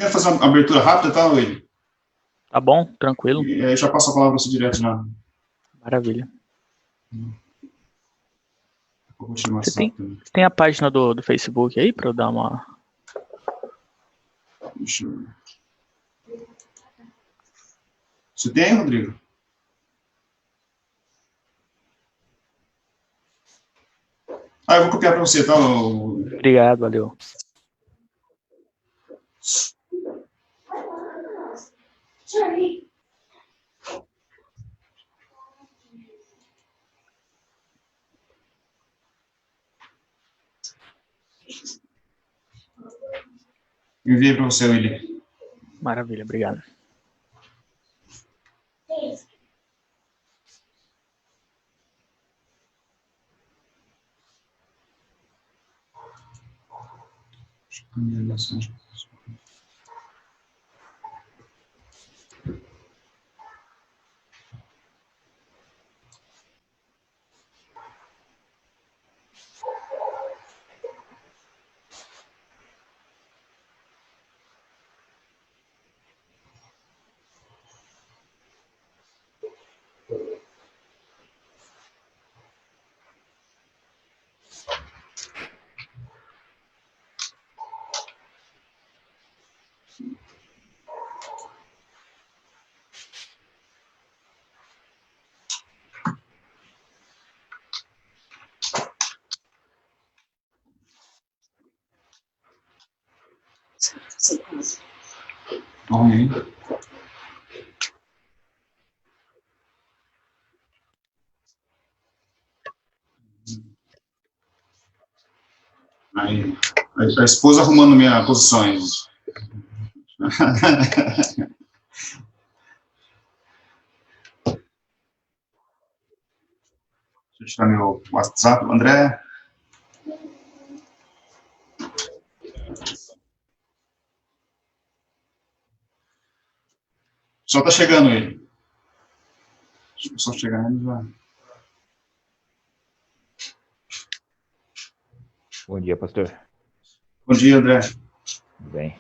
Quer fazer uma abertura rápida, tá, Willi? Tá bom, tranquilo. E aí já passo a palavra para você direto já. Maravilha. Você tem a página do Facebook aí para eu dar uma... Deixa eu ver. Você tem, Rodrigo? Eu vou copiar para você, tá? Obrigado, valeu. Enviei para você, Willi. Maravilha, obrigado. Aí. A esposa arrumando minha posição aí. Deixa eu tirar meu WhatsApp, André. Só tá chegando ele. Deixa eu só chegar ele já. Bom dia, pastor. Bom dia, André. Tudo bem.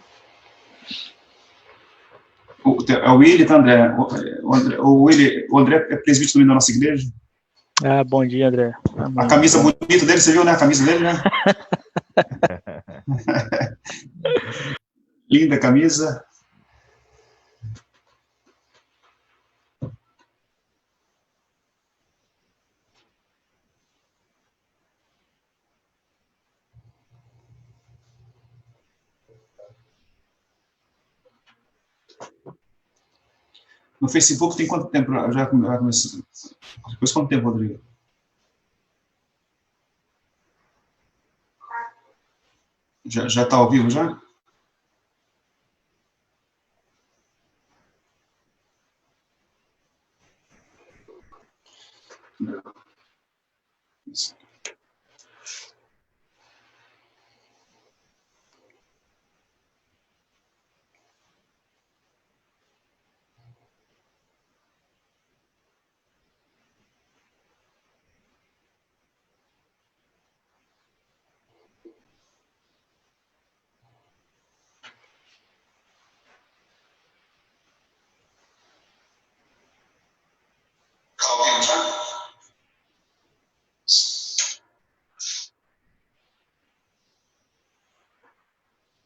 É o Willi, tá, André? O André é presbítero também da nossa igreja. Bom dia, André. A camisa bonita dele, você viu, né? A camisa dele, né? Linda camisa. No Facebook tem quanto tempo? Já começou? Depois quanto tempo, Rodrigo? Já está ao vivo, já?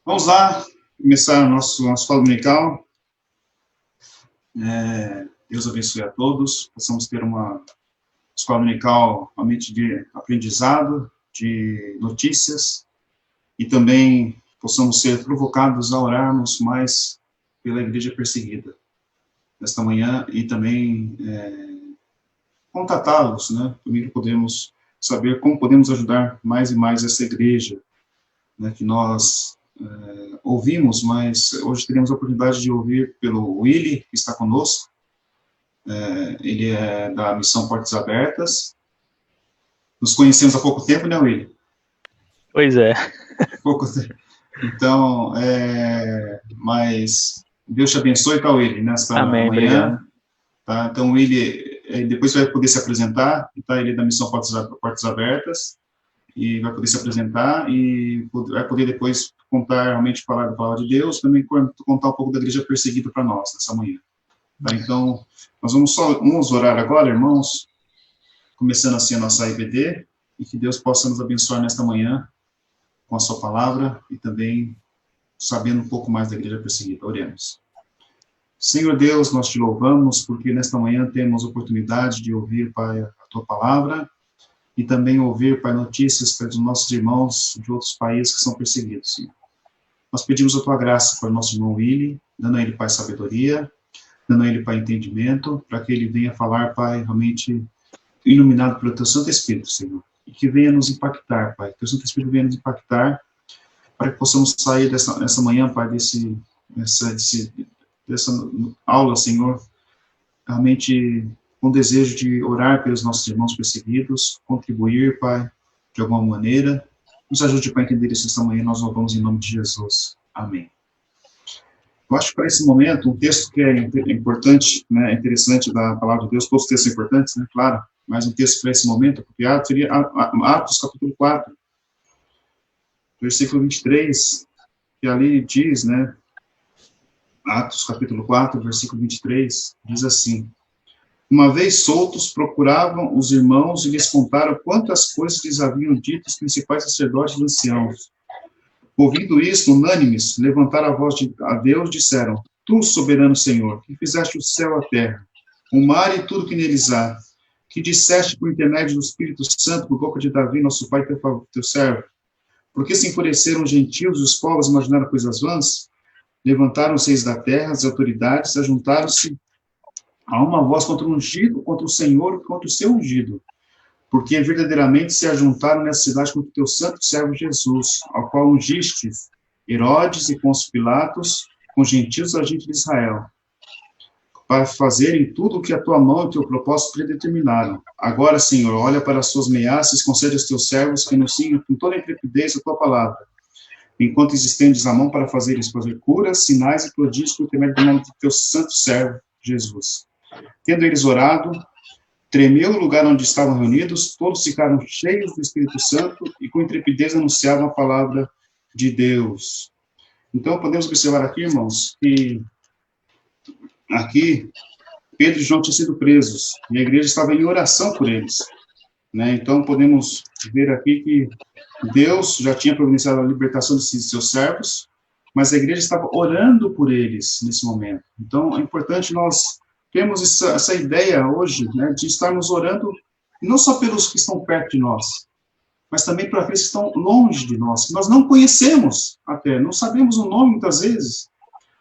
Vamos lá, começar nosso escola dominical. Deus abençoe a todos. Possamos ter uma escola dominical realmente de aprendizado, de notícias, e também possamos ser provocados a orarmos mais pela igreja perseguida nesta manhã, e também contatá-los, né? Também podemos saber como podemos ajudar mais e mais essa igreja, né, que nós ouvimos, mas hoje teremos a oportunidade de ouvir pelo Willi, que está conosco. Ele é da Missão Portas Abertas. Nos conhecemos há pouco tempo, né, Willi? Pois é. Pouco tempo. Então, mas Deus te abençoe, tá, Willi, nesta Amém, manhã. obrigado. Tá? Então, o Willi, depois vai poder se apresentar, tá? Ele é da Missão Portas Abertas. e vai poder se apresentar e vai poder depois contar, realmente falar da palavra de Deus, também contar um pouco da igreja perseguida para nós, nessa manhã. Tá? Então, nós vamos orar agora, irmãos, começando assim a nossa IBD, e que Deus possa nos abençoar nesta manhã com a sua palavra e também sabendo um pouco mais da igreja perseguida. Oremos. Senhor Deus, nós te louvamos porque nesta manhã temos oportunidade de ouvir, Pai, a tua palavra e também ouvir, Pai, notícias dos nossos irmãos de outros países que são perseguidos, Senhor. Nós pedimos a tua graça para o nosso irmão Willy, dando a ele, Pai, sabedoria, dando a ele, Pai, entendimento, para que ele venha falar, Pai, realmente iluminado pelo teu Santo Espírito, Senhor, e que venha nos impactar, Pai, que o Santo Espírito venha nos impactar, para que possamos sair dessa manhã, Pai, dessa aula, Senhor, realmente com desejo de orar pelos nossos irmãos perseguidos, contribuir, Pai, de alguma maneira. Nos ajude, Pai, a entender isso esta manhã, nós louvamos em nome de Jesus. Amém. Eu acho que para esse momento, um texto que é importante, né, interessante da palavra de Deus, todos os textos são importantes, né, claro, mas um texto para esse momento apropriado seria Atos, capítulo 4, versículo 23, que ali diz, né, Atos, capítulo 4, versículo 23, diz assim: uma vez soltos, procuravam os irmãos e lhes contaram quantas coisas lhes haviam dito os principais sacerdotes e anciãos. Ouvindo isto, unânimes, levantaram a voz a Deus e disseram: Tu, soberano Senhor, que fizeste o céu e a terra, o mar e tudo que neles há, que disseste por intermédio do Espírito Santo, por boca de Davi, nosso pai, teu servo, porque se enfureceram os gentios e os povos imaginaram coisas vãs? Levantaram-se da terra, as autoridades, ajuntaram-se a uma voz contra o ungido, contra o Senhor e contra o seu ungido, porque verdadeiramente se ajuntaram nessa cidade contra o teu santo servo Jesus, ao qual ungiste Herodes e Pôncio Pilatos, com gentios da gente de Israel, para fazerem tudo o que a tua mão e o teu propósito predeterminaram. Agora, Senhor, olha para as suas ameaças e concede aos teus servos que anunciem com toda a intrepidez a tua palavra, enquanto estendes a mão para fazer curas, sinais e prodígios por intermédio do nome do teu santo servo, Jesus. Tendo eles orado, tremeu o lugar onde estavam reunidos, todos ficaram cheios do Espírito Santo e com intrepidez anunciavam a palavra de Deus. Então, podemos observar aqui, irmãos, que aqui Pedro e João tinham sido presos e a igreja estava em oração por eles, né? Então, podemos ver aqui que Deus já tinha providenciado a libertação de seus servos, mas a igreja estava orando por eles nesse momento. Então, é importante nós termos essa ideia hoje, né, de estarmos orando não só pelos que estão perto de nós, mas também para aqueles que estão longe de nós, que nós não conhecemos até, não sabemos o nome muitas vezes,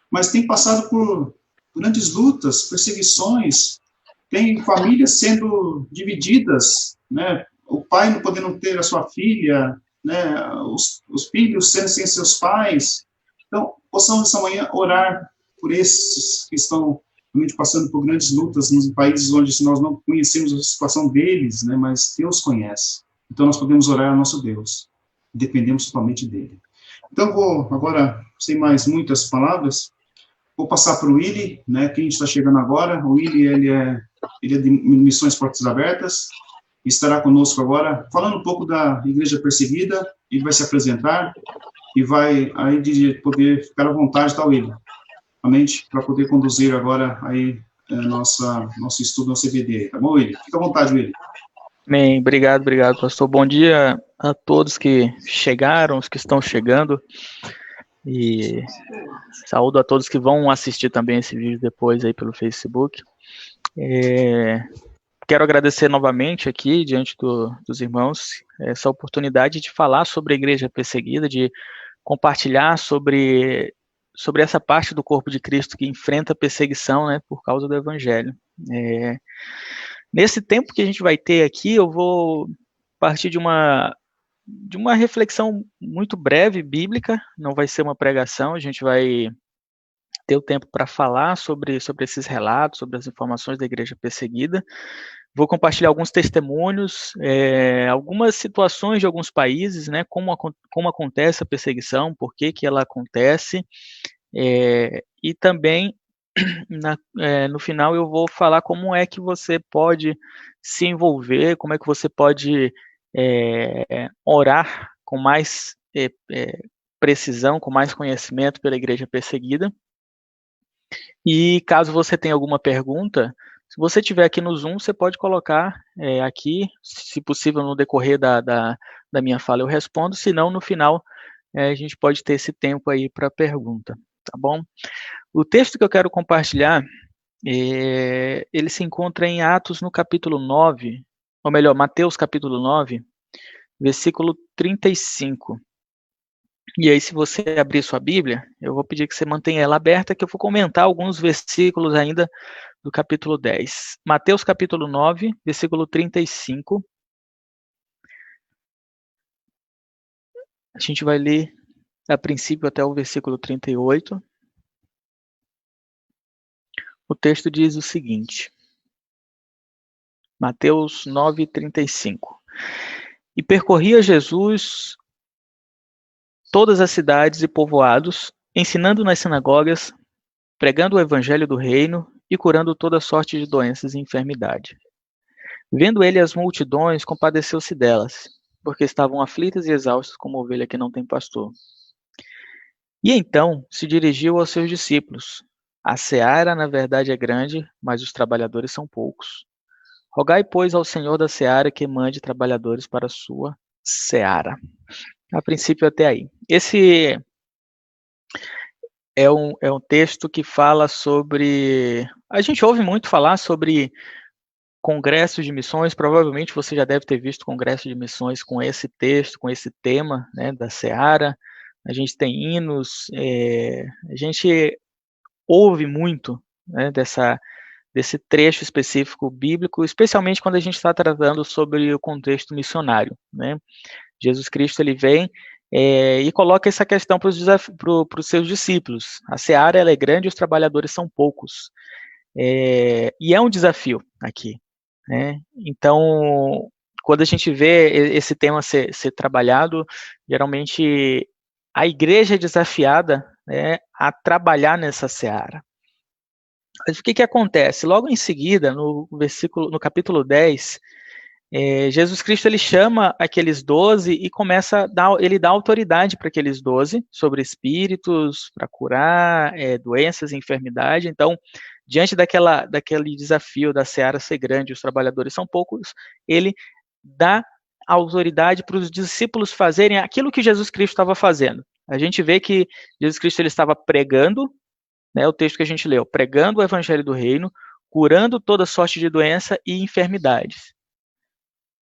mas tem passado por grandes lutas, perseguições, tem famílias sendo divididas, né, o pai não podendo ter a sua filha, né, os filhos sendo sem seus pais. Então, possamos essa manhã orar por esses que estão realmente passando por grandes lutas nos países onde nós não conhecemos a situação deles, né, mas Deus conhece. Então, nós podemos orar ao nosso Deus, dependemos totalmente dele. Então, vou agora, sem mais muitas palavras, vou passar para o Willy, né, quem está chegando agora. O Willy, ele é de Missões Portas Abertas, estará conosco agora, falando um pouco da Igreja Perseguida, ele vai se apresentar e vai aí de poder ficar à vontade, tá, Willy? Realmente, para poder conduzir agora aí nosso estudo, nosso EBD, tá bom, Willy? Fica à vontade, Willy. Bem, obrigado, pastor. Bom dia a todos que chegaram, os que estão chegando, e saúdo a todos que vão assistir também esse vídeo depois aí pelo Facebook. Quero agradecer novamente aqui, diante dos irmãos, essa oportunidade de falar sobre a igreja perseguida, de compartilhar sobre essa parte do corpo de Cristo que enfrenta perseguição, né, por causa do Evangelho. Nesse tempo que a gente vai ter aqui, eu vou partir de uma reflexão muito breve, bíblica, não vai ser uma pregação, a gente vai ter o tempo para falar sobre esses relatos, sobre as informações da igreja perseguida. Vou compartilhar alguns testemunhos, algumas situações de alguns países, né, como acontece a perseguição, por que ela acontece, e também, no final, eu vou falar como é que você pode se envolver, como é que você pode orar com mais precisão, com mais conhecimento pela igreja perseguida. E caso você tenha alguma pergunta, se você tiver aqui no Zoom, você pode colocar aqui, se possível no decorrer da minha fala eu respondo, se não, no final a gente pode ter esse tempo aí para pergunta, tá bom? O texto que eu quero compartilhar, ele se encontra em Atos no capítulo 9, ou melhor, Mateus capítulo 9, versículo 35. E aí, se você abrir sua Bíblia, eu vou pedir que você mantenha ela aberta, que eu vou comentar alguns versículos ainda do capítulo 10. Mateus capítulo 9, versículo 35. A gente vai ler a princípio até o versículo 38. O texto diz o seguinte. Mateus 9, 35. E percorria Jesus todas as cidades e povoados, ensinando nas sinagogas, pregando o evangelho do reino e curando toda sorte de doenças e enfermidade. Vendo ele as multidões, compadeceu-se delas, porque estavam aflitas e exaustas como ovelha que não tem pastor. E então se dirigiu aos seus discípulos. A seara, na verdade, é grande, mas os trabalhadores são poucos. Rogai, pois, ao Senhor da seara que mande trabalhadores para a sua seara. A princípio, até aí. Esse é um texto que fala sobre... A gente ouve muito falar sobre congressos de missões, provavelmente você já deve ter visto congressos de missões com esse texto, com esse tema, né, da seara. A gente tem hinos, a gente ouve muito, né, desse trecho específico bíblico, especialmente quando a gente está tratando sobre o contexto missionário, né? Jesus Cristo ele vem e coloca essa questão para os seus discípulos. A seara ela é grande e os trabalhadores são poucos. E é um desafio aqui, né? Então, quando a gente vê esse tema ser trabalhado, geralmente a igreja é desafiada, né, a trabalhar nessa seara. Mas o que acontece? Logo em seguida, no capítulo 10, Jesus Cristo ele chama aqueles 12 e ele dá autoridade para aqueles 12 sobre espíritos, para curar doenças e enfermidade. Então, diante daquele desafio da seara ser grande e os trabalhadores são poucos, ele dá autoridade para os discípulos fazerem aquilo que Jesus Cristo estava fazendo. A gente vê que Jesus Cristo ele estava pregando, né, o texto que a gente leu, pregando o evangelho do reino, curando toda sorte de doença e enfermidades.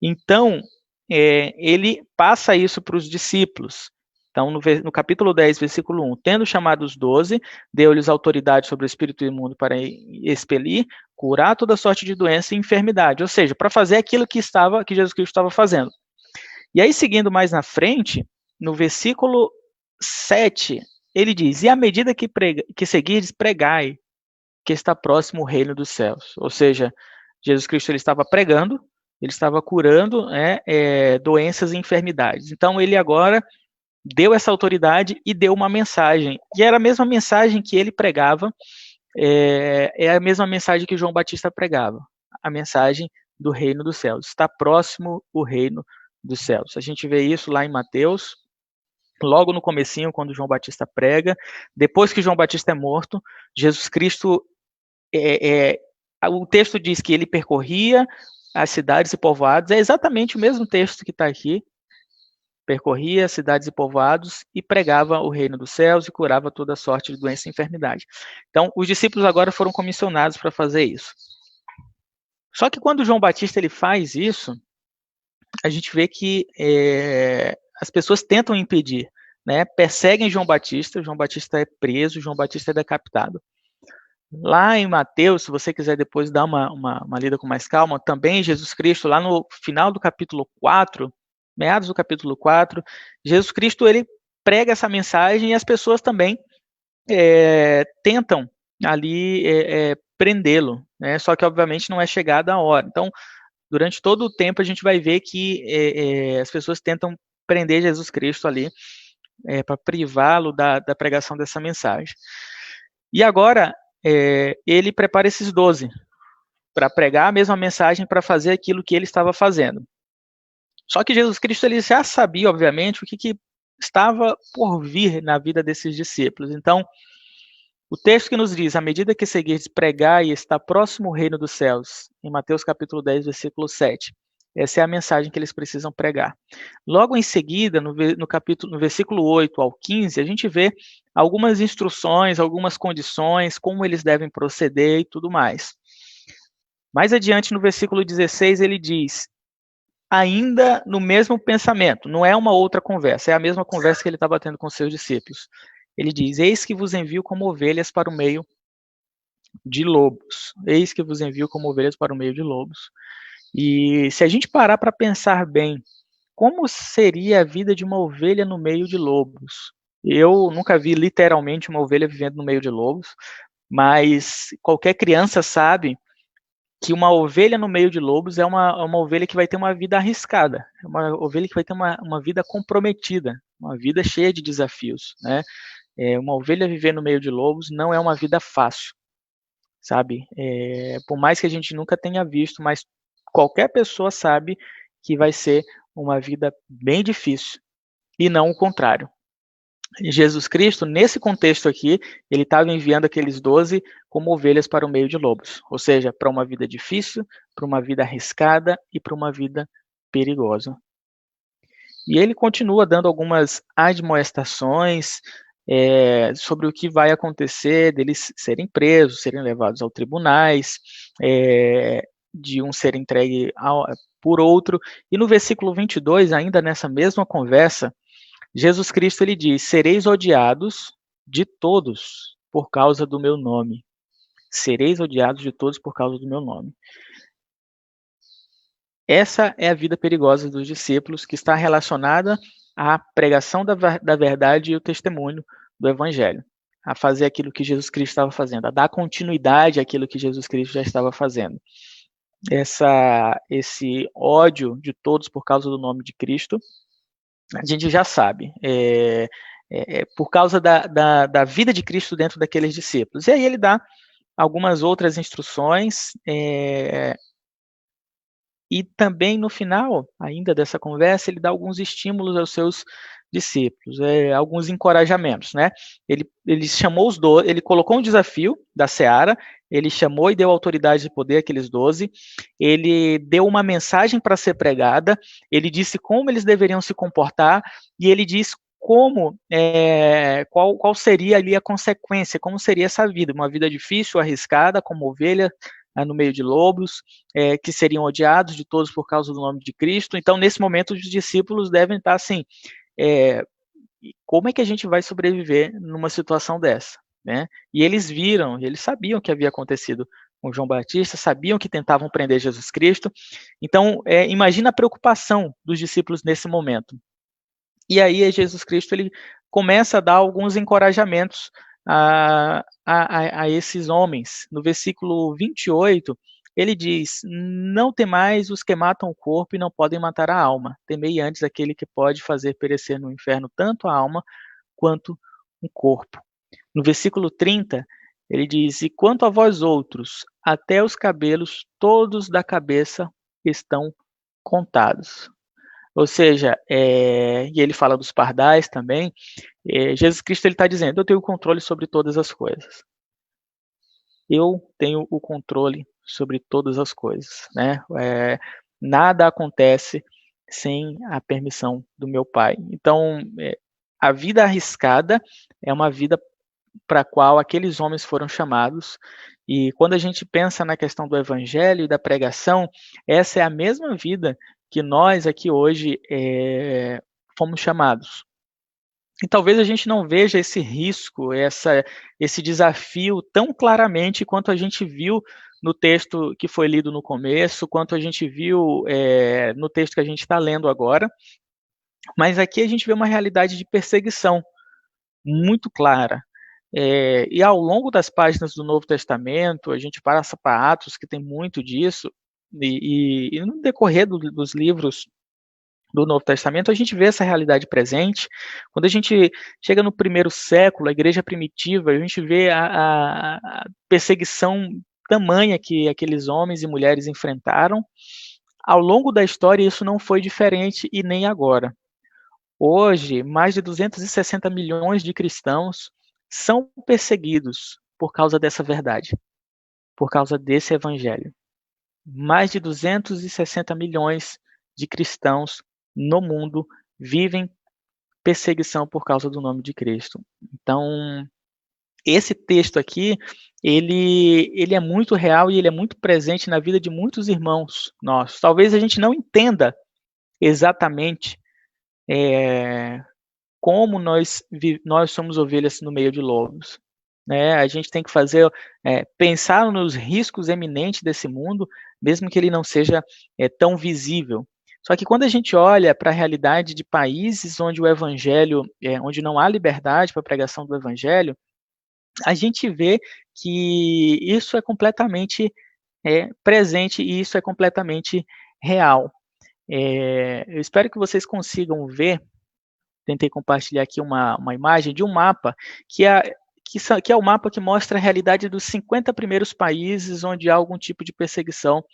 Então, ele passa isso para os discípulos. Então, no capítulo 10, versículo 1, tendo chamado os 12, deu-lhes autoridade sobre o espírito imundo para expelir, curar toda sorte de doença e enfermidade. Ou seja, para fazer aquilo que Jesus Cristo estava fazendo. E aí, seguindo mais na frente, no versículo 7, ele diz, e à medida que seguires, pregai, que está próximo o reino dos céus. Ou seja, Jesus Cristo ele estava pregando, ele estava curando doenças e enfermidades. Então, ele agora deu essa autoridade e deu uma mensagem. E era a mesma mensagem que ele pregava, é a mesma mensagem que João Batista pregava. A mensagem do reino dos céus. Está próximo o reino dos céus. A gente vê isso lá em Mateus, logo no comecinho, quando João Batista prega. Depois que João Batista é morto, Jesus Cristo, o texto diz que ele percorria as cidades e povoados, é exatamente o mesmo texto que está aqui, percorria as cidades e povoados e pregava o reino dos céus e curava toda sorte de doença e enfermidade. Então, os discípulos agora foram comissionados para fazer isso. Só que quando João Batista ele faz isso, a gente vê que as pessoas tentam impedir, né? Perseguem João Batista é preso, João Batista é decapitado. Lá em Mateus, se você quiser depois dar uma lida com mais calma, também Jesus Cristo, lá no final do capítulo 4, meados do capítulo 4, Jesus Cristo ele prega essa mensagem e as pessoas também tentam ali prendê-lo, né? Só que obviamente não é chegada a hora. Então, durante todo o tempo a gente vai ver que as pessoas tentam prender Jesus Cristo ali para privá-lo da pregação dessa mensagem. E agora ele prepara esses 12 para pregar a mesma mensagem, para fazer aquilo que ele estava fazendo. Só que Jesus Cristo ele já sabia, obviamente, o que estava por vir na vida desses discípulos. Então, o texto que nos diz, à medida que seguirdes pregar e está próximo o reino dos céus, em Mateus capítulo 10, versículo 7. Essa é a mensagem que eles precisam pregar. Logo em seguida, no versículo 8 ao 15, a gente vê algumas instruções, algumas condições, como eles devem proceder e tudo mais. Mais adiante, no versículo 16, ele diz, ainda no mesmo pensamento, não é uma outra conversa, é a mesma conversa que ele estava tendo com seus discípulos. Ele diz, eis que vos envio como ovelhas para o meio de lobos. Eis que vos envio como ovelhas para o meio de lobos. E se a gente parar para pensar bem, como seria a vida de uma ovelha no meio de lobos? Eu nunca vi literalmente uma ovelha vivendo no meio de lobos, mas qualquer criança sabe que uma ovelha no meio de lobos é uma ovelha que vai ter uma vida arriscada, é uma ovelha que vai ter uma vida comprometida, uma vida cheia de desafios, né? Uma ovelha viver no meio de lobos não é uma vida fácil, sabe? Por mais que a gente nunca tenha visto, mas qualquer pessoa sabe que vai ser uma vida bem difícil, e não o contrário. Jesus Cristo, nesse contexto aqui, ele estava enviando aqueles 12 como ovelhas para o meio de lobos, ou seja, para uma vida difícil, para uma vida arriscada e para uma vida perigosa. E ele continua dando algumas admoestações sobre o que vai acontecer deles serem presos, serem levados aos tribunais, de um ser entregue por outro. E no versículo 22, ainda nessa mesma conversa, Jesus Cristo ele diz, sereis odiados de todos por causa do meu nome. Sereis odiados de todos por causa do meu nome. Essa é a vida perigosa dos discípulos, que está relacionada à pregação da verdade e o testemunho do Evangelho, a fazer aquilo que Jesus Cristo estava fazendo, a dar continuidade àquilo que Jesus Cristo já estava fazendo. Esse ódio de todos por causa do nome de Cristo, a gente já sabe, por causa da vida de Cristo dentro daqueles discípulos. E aí ele dá algumas outras instruções, e também no final, ainda dessa conversa, ele dá alguns estímulos aos seus discípulos, alguns encorajamentos, né? Ele chamou os 12, ele colocou um desafio da seara, ele chamou e deu autoridade e poder àqueles 12, ele deu uma mensagem para ser pregada, ele disse como eles deveriam se comportar, e ele disse qual seria ali a consequência, como seria essa vida, uma vida difícil, arriscada, como ovelha, no meio de lobos, que seriam odiados de todos por causa do nome de Cristo. Então, nesse momento, os discípulos devem estar assim, como é que a gente vai sobreviver numa situação dessa? Né? E eles sabiam o que havia acontecido com João Batista, sabiam que tentavam prender Jesus Cristo. Então, imagina a preocupação dos discípulos nesse momento. E aí, Jesus Cristo ele começa a dar alguns encorajamentos a esses homens. No versículo 28, ele diz, não temais os que matam o corpo e não podem matar a alma. Temei antes aquele que pode fazer perecer no inferno tanto a alma quanto o corpo. No versículo 30, ele diz, e quanto a vós outros, até os cabelos todos da cabeça estão contados. Ou seja, e ele fala dos pardais também, Jesus Cristo está dizendo, eu tenho o controle sobre todas as coisas. Eu tenho o controle sobre todas as coisas. Né? Nada acontece sem a permissão do meu Pai. Então, a vida arriscada é uma vida para a qual aqueles homens foram chamados, e quando a gente pensa na questão do evangelho e da pregação, essa é a mesma vida que nós aqui hoje fomos chamados. E talvez a gente não veja esse risco, esse desafio tão claramente quanto a gente viu no texto que foi lido no começo, quanto a gente viu no texto que a gente está lendo agora, mas aqui a gente vê uma realidade de perseguição muito clara. E ao longo das páginas do Novo Testamento, a gente passa para Atos, que tem muito disso, e no decorrer dos livros do Novo Testamento, a gente vê essa realidade presente. Quando a gente chega no primeiro século, a igreja primitiva, a gente vê a perseguição tamanha que aqueles homens e mulheres enfrentaram, ao longo da história isso não foi diferente e nem agora. Hoje, mais de 260 milhões de cristãos são perseguidos por causa dessa verdade, por causa desse evangelho. Mais de 260 milhões de cristãos no mundo vivem perseguição por causa do nome de Cristo. Então, esse texto aqui, ele é muito real e ele é muito presente na vida de muitos irmãos nossos. Talvez a gente não entenda exatamente como nós somos ovelhas no meio de lobos. A gente tem que pensar nos riscos eminentes desse mundo, mesmo que ele não seja tão visível. Só que quando a gente olha para a realidade de países onde o evangelho, onde não há liberdade para a pregação do evangelho, a gente vê que isso é completamente presente e isso é completamente real. Eu espero que vocês consigam ver. Tentei compartilhar aqui uma imagem de um mapa que é o mapa que mostra a realidade dos 50 primeiros países onde há algum tipo de perseguição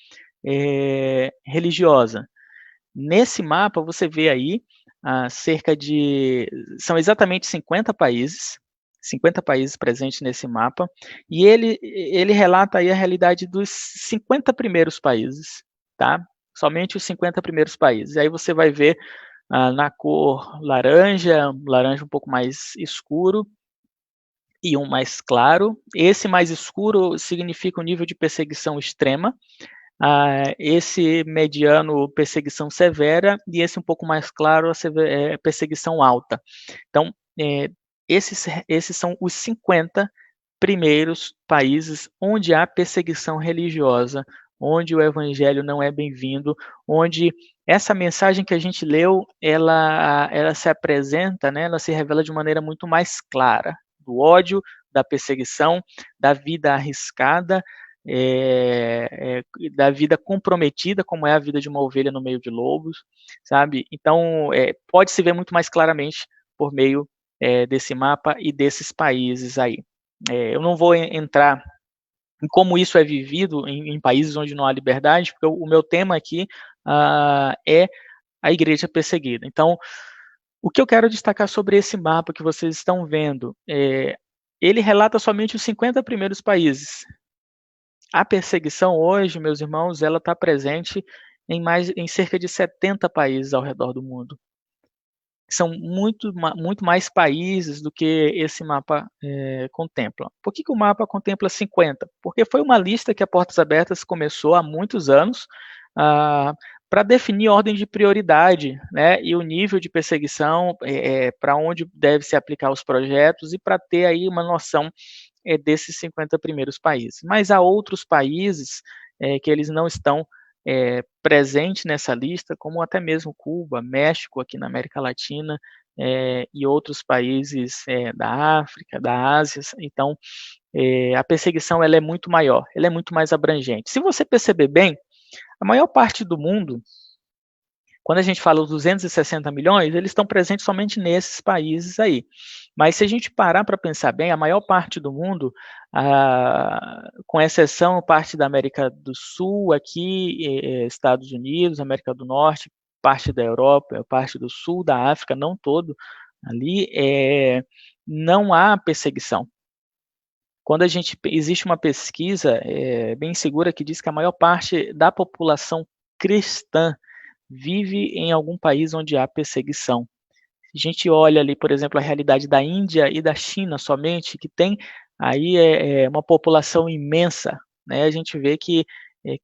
religiosa. Nesse mapa, você vê aí são exatamente 50 países presentes nesse mapa, e ele relata aí a realidade dos 50 primeiros países, tá? Somente os 50 primeiros países. Aí você vai ver na cor laranja um pouco mais escuro, e um mais claro. Esse mais escuro significa o nível de perseguição extrema, esse mediano, perseguição severa, e esse um pouco mais claro, perseguição alta. Então, esses são os 50 primeiros países onde há perseguição religiosa, onde o evangelho não é bem-vindo, onde essa mensagem que a gente leu, ela se apresenta, ela se revela de maneira muito mais clara, do ódio, da perseguição, da vida arriscada, da vida comprometida, como é a vida de uma ovelha no meio de lobos, sabe? Então, pode-se ver muito mais claramente por meio desse mapa e desses países aí. Eu não vou entrar em como isso é vivido em países onde não há liberdade, porque o meu tema aqui é a igreja perseguida. Então, o que eu quero destacar sobre esse mapa que vocês estão vendo, ele relata somente os 50 primeiros países. A perseguição hoje, meus irmãos, ela está presente em cerca de 70 países ao redor do mundo. São muito mais países do que esse mapa contempla. Por que o mapa contempla 50? Porque foi uma lista que a Portas Abertas começou há muitos anos para definir ordem de prioridade, e o nível de perseguição, para onde deve se aplicar os projetos e para ter aí uma noção desses 50 primeiros países. Mas há outros países que eles não estão presentes nessa lista, como até mesmo Cuba, México, aqui na América Latina, e outros países da África, da Ásia. Então, a perseguição ela é muito maior, ela é muito mais abrangente. Se você perceber bem, a maior parte do mundo, quando a gente fala os 260 milhões, eles estão presentes somente nesses países aí. Mas se a gente parar para pensar bem, a maior parte do mundo, com exceção parte da América do Sul, aqui, Estados Unidos, América do Norte, parte da Europa, parte do Sul, da África, não todo, ali, não há perseguição. Quando existe uma pesquisa bem segura que diz que a maior parte da população cristã vive em algum país onde há perseguição. A gente olha ali, por exemplo, a realidade da Índia e da China somente, que tem aí uma população imensa, a gente vê que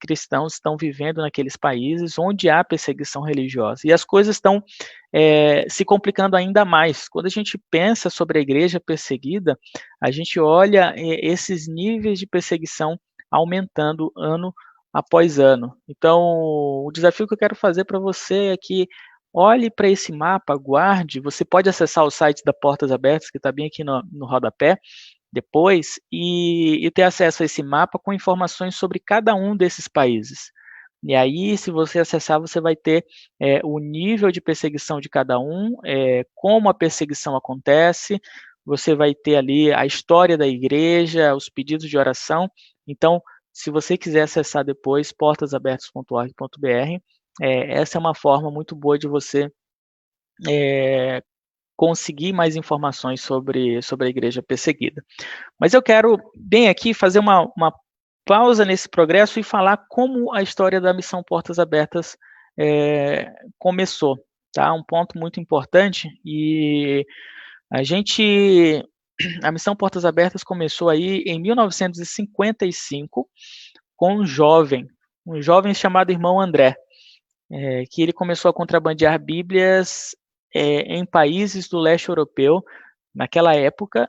cristãos estão vivendo naqueles países onde há perseguição religiosa. E as coisas estão se complicando ainda mais. Quando a gente pensa sobre a igreja perseguida, a gente olha esses níveis de perseguição aumentando ano após ano. Então, o desafio que eu quero fazer para você é que olhe para esse mapa, guarde. Você pode acessar o site da Portas Abertas, que está bem aqui no rodapé, depois, e ter acesso a esse mapa com informações sobre cada um desses países. E aí, se você acessar, você vai ter o nível de perseguição de cada um, como a perseguição acontece, você vai ter ali a história da igreja, os pedidos de oração. Então, se você quiser acessar depois, portasabertas.org.br, essa é uma forma muito boa de você conseguir mais informações sobre a igreja perseguida. Mas eu quero, bem aqui, fazer uma pausa nesse progresso e falar como a história da Missão Portas Abertas começou, tá? Um ponto muito importante, e a Missão Portas Abertas começou aí em 1955 com um jovem chamado Irmão André, que ele começou a contrabandear Bíblias em países do leste europeu. Naquela época,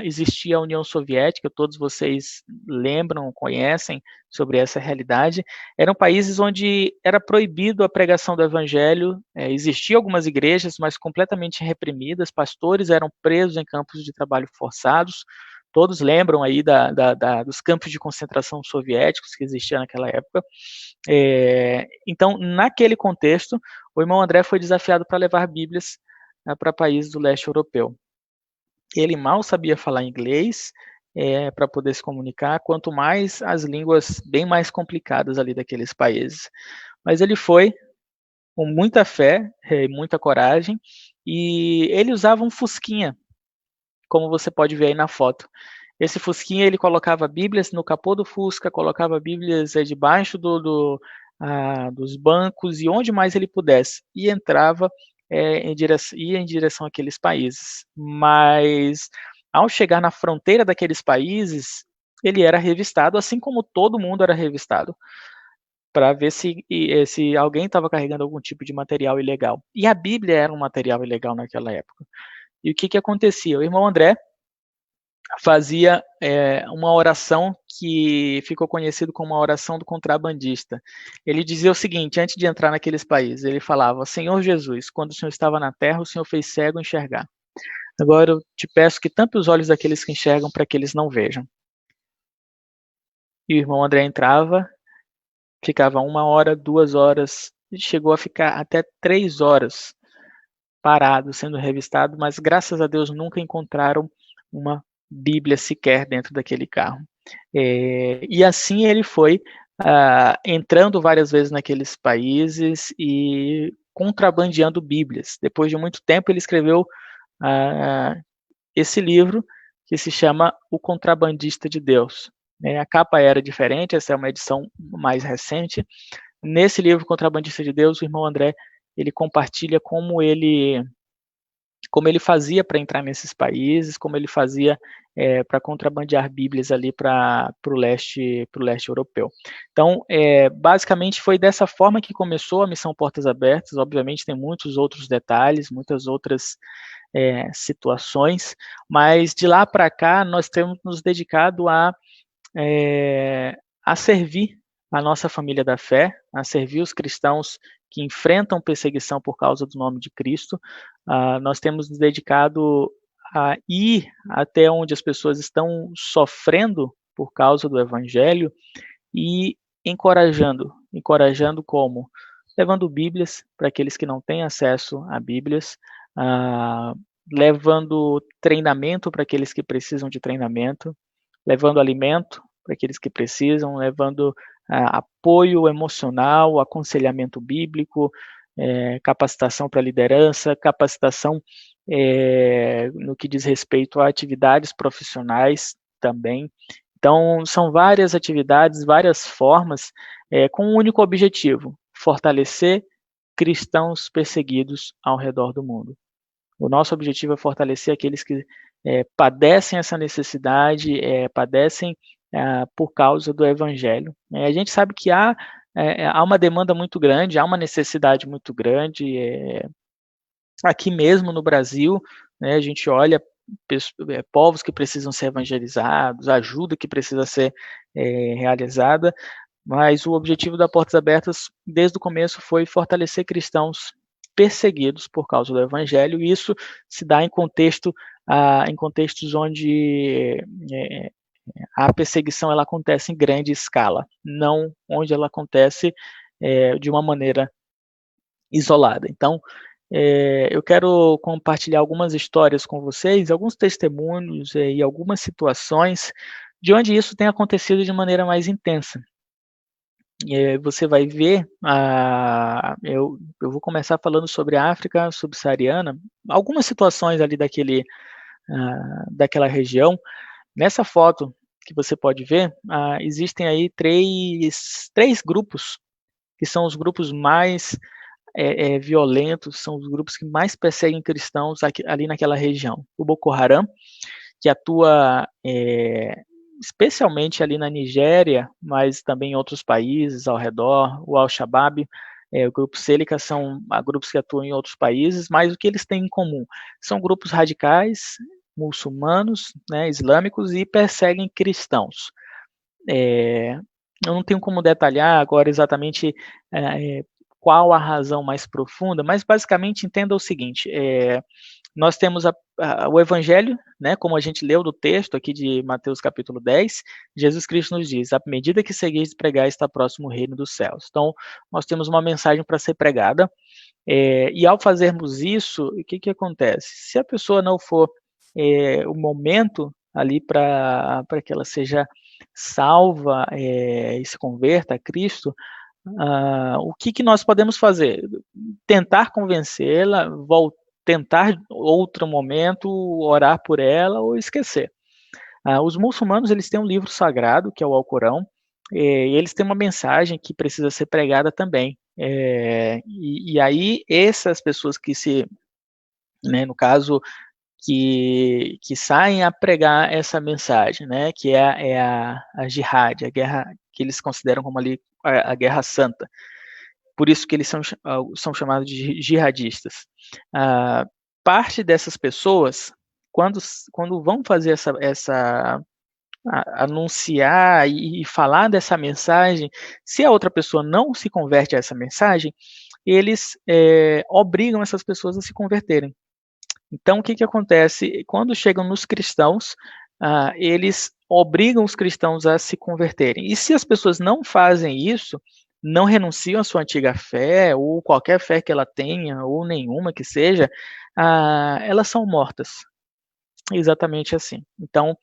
existia a União Soviética, todos vocês lembram, conhecem sobre essa realidade. Eram países onde era proibido a pregação do evangelho, existiam algumas igrejas, mas completamente reprimidas, pastores eram presos em campos de trabalho forçados. Todos lembram aí dos campos de concentração soviéticos que existiam naquela época. Então, naquele contexto, o irmão André foi desafiado para levar Bíblias para países do leste europeu. Ele mal sabia falar inglês para poder se comunicar, quanto mais as línguas bem mais complicadas ali daqueles países. Mas ele foi com muita fé e muita coragem, e ele usava um fusquinha, como você pode ver aí na foto. Esse fusquinha, ele colocava Bíblias no capô do Fusca, colocava Bíblias debaixo dos bancos e onde mais ele pudesse, e entrava ia em direção àqueles países. Mas, ao chegar na fronteira daqueles países, ele era revistado, assim como todo mundo era revistado, para ver se alguém estava carregando algum tipo de material ilegal. E a Bíblia era um material ilegal naquela época. E o que acontecia? O irmão André fazia uma oração que ficou conhecido como a oração do contrabandista. Ele dizia o seguinte, antes de entrar naqueles países, ele falava: Senhor Jesus, quando o Senhor estava na terra, o Senhor fez cego enxergar. Agora eu te peço que tampe os olhos daqueles que enxergam para que eles não vejam. E o irmão André entrava, ficava 1 hora, 2 horas, e chegou a ficar até 3 horas parado, sendo revistado, mas graças a Deus nunca encontraram uma Bíblia sequer dentro daquele carro. E assim ele foi entrando várias vezes naqueles países e contrabandeando Bíblias. Depois de muito tempo, ele escreveu esse livro que se chama O Contrabandista de Deus. A capa era diferente, essa é uma edição mais recente. Nesse livro, Contrabandista de Deus, o irmão André, ele compartilha como ele fazia para entrar nesses países, como ele fazia para contrabandear Bíblias ali para o leste europeu. Então, basicamente foi dessa forma que começou a Missão Portas Abertas. Obviamente tem muitos outros detalhes, muitas outras situações, mas de lá para cá nós temos nos dedicado a servir a nossa família da fé, a servir os cristãos que enfrentam perseguição por causa do nome de Cristo. Nós temos nos dedicado a ir até onde as pessoas estão sofrendo por causa do Evangelho e encorajando como? Levando Bíblias para aqueles que não têm acesso a Bíblias, levando treinamento para aqueles que precisam de treinamento, levando alimento para aqueles que precisam, levando apoio emocional, aconselhamento bíblico, capacitação para liderança, capacitação no que diz respeito a atividades profissionais também. Então, são várias atividades, várias formas, com um único objetivo: fortalecer cristãos perseguidos ao redor do mundo. O nosso objetivo é fortalecer aqueles que padecem essa necessidade, padecem por causa do Evangelho. A gente sabe que há uma demanda muito grande, há uma necessidade muito grande. Aqui mesmo no Brasil, a gente olha povos que precisam ser evangelizados, ajuda que precisa ser realizada, mas o objetivo da Portas Abertas, desde o começo, foi fortalecer cristãos perseguidos por causa do Evangelho, e isso se dá em contextos onde a perseguição ela acontece em grande escala, não onde ela acontece de uma maneira isolada. Então, eu quero compartilhar algumas histórias com vocês, alguns testemunhos e algumas situações de onde isso tem acontecido de maneira mais intensa. você vai ver, eu vou começar falando sobre a África subsaariana, algumas situações ali daquela região. Nessa foto que você pode ver, existem aí três grupos, que são os grupos mais violentos, são os grupos que mais perseguem cristãos ali naquela região. O Boko Haram, que atua especialmente ali na Nigéria, mas também em outros países ao redor. O Al-Shabaab, o grupo Cêlica, são grupos que atuam em outros países, mas o que eles têm em comum? São grupos radicais, muçulmanos, né, islâmicos, e perseguem cristãos. Eu não tenho como detalhar agora exatamente qual a razão mais profunda, mas basicamente entenda o seguinte: nós temos o Evangelho, né, como a gente leu do texto aqui de Mateus capítulo 10, Jesus Cristo nos diz: à medida que seguis de pregar, está próximo o reino dos céus. Então, nós temos uma mensagem para ser pregada, e ao fazermos isso, o que acontece? Se a pessoa não for o momento ali para que ela seja salva e se converta a Cristo, o que nós podemos fazer? Tentar convencê-la, tentar outro momento, orar por ela ou esquecer. Os muçulmanos, eles têm um livro sagrado, que é o Alcorão, e eles têm uma mensagem que precisa ser pregada também. E aí, essas pessoas que né, no caso, que saem a pregar essa mensagem, né, que é a jihad, a guerra que eles consideram como ali a guerra santa. Por isso que eles são chamados de jihadistas. Parte dessas pessoas, quando vão fazer anunciar e falar dessa mensagem, se a outra pessoa não se converte a essa mensagem, eles obrigam essas pessoas a se converterem. Então, o que acontece? Quando chegam nos cristãos, eles obrigam os cristãos a se converterem. E se as pessoas não fazem isso, não renunciam à sua antiga fé, ou qualquer fé que ela tenha, ou nenhuma que seja, elas são mortas. Exatamente assim. Então,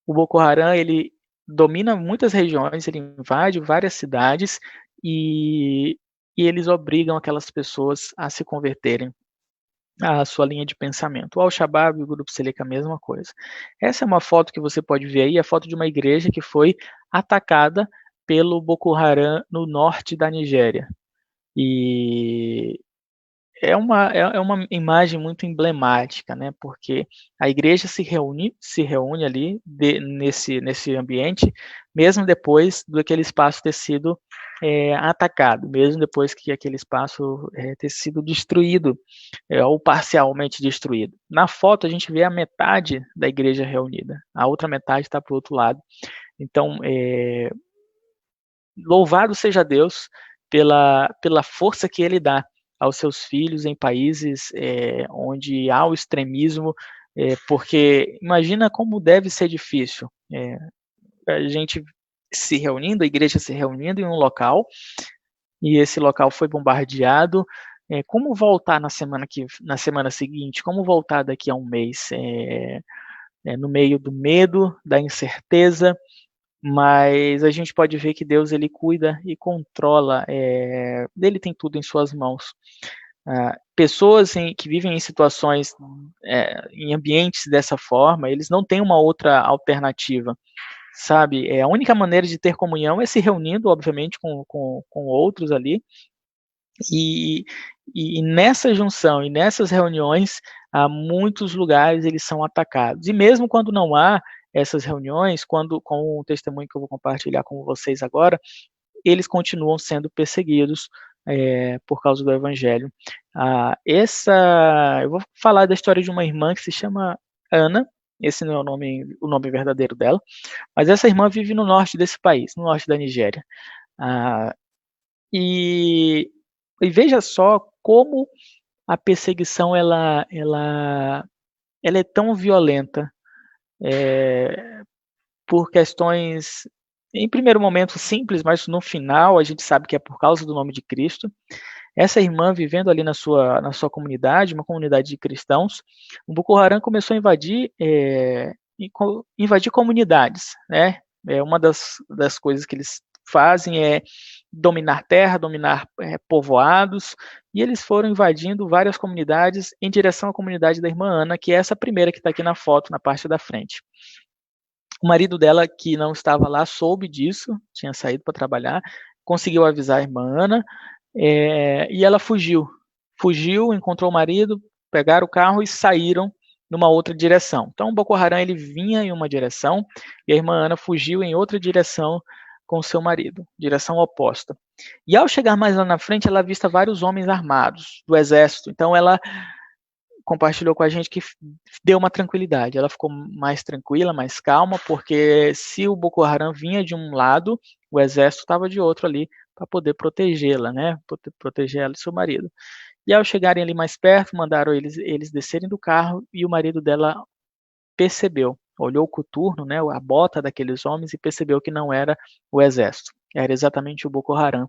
o Boko Haram, ele domina muitas regiões, ele invade várias cidades e eles obrigam aquelas pessoas a se converterem à sua linha de pensamento. O Al-Shabaab e o Grupo Cêlica, a mesma coisa. Essa é uma foto que você pode ver aí, a foto de uma igreja que foi atacada pelo Boko Haram no norte da Nigéria. E é uma imagem muito emblemática, né? Porque a igreja se reúne ali nesse ambiente, mesmo depois daquele espaço ter sido atacado, mesmo depois que aquele espaço ter sido destruído, ou parcialmente destruído. Na foto a gente vê a metade da igreja reunida, a outra metade está para o outro lado. Então, louvado seja Deus pela força que Ele dá aos seus filhos em países onde há o extremismo, porque imagina como deve ser difícil a gente se reunindo, a igreja se reunindo em um local, e esse local foi bombardeado. Como voltar na semana seguinte? Como voltar daqui a um mês? No meio do medo, da incerteza, mas a gente pode ver que Deus, ele cuida e controla, ele tem tudo em suas mãos. Pessoas que vivem em situações, em ambientes dessa forma, eles não têm uma outra alternativa, sabe? A única maneira de ter comunhão é se reunindo, obviamente, com outros ali, e nessa junção, e nessas reuniões, muitos lugares eles são atacados, e mesmo quando não há essas reuniões, com o testemunho que eu vou compartilhar com vocês agora, eles continuam sendo perseguidos por causa do Evangelho. Eu vou falar da história de uma irmã que se chama Ana. Esse não é o nome verdadeiro dela, mas essa irmã vive no norte desse país, no norte da Nigéria. E veja só como a perseguição ela é tão violenta, por questões, em primeiro momento, simples, mas no final a gente sabe que é por causa do nome de Cristo. Essa irmã, vivendo ali na sua comunidade, uma comunidade de cristãos, o Boko Haram começou a invadir comunidades, né? Uma das coisas que eles fazem é dominar terra, dominar povoados, e eles foram invadindo várias comunidades em direção à comunidade da irmã Ana, que é essa primeira que está aqui na foto, na parte da frente. O marido dela, que não estava lá, soube disso, tinha saído para trabalhar, conseguiu avisar a irmã Ana, e ela fugiu. Fugiu, encontrou o marido, pegaram o carro e saíram numa outra direção. Então, o Boko Haram ele vinha em uma direção e a irmã Ana fugiu em outra direção com seu marido, direção oposta. E ao chegar mais lá na frente, ela avista vários homens armados do exército. Então, ela compartilhou com a gente que deu uma tranquilidade. Ela ficou mais tranquila, mais calma, porque se o Boko Haram vinha de um lado, o exército estava de outro ali para poder protegê-la, né? Proteger ela e seu marido. E ao chegarem ali mais perto, mandaram eles descerem do carro e o marido dela percebeu, olhou o coturno, né, a bota daqueles homens e percebeu que não era o exército, era exatamente o Boko Haram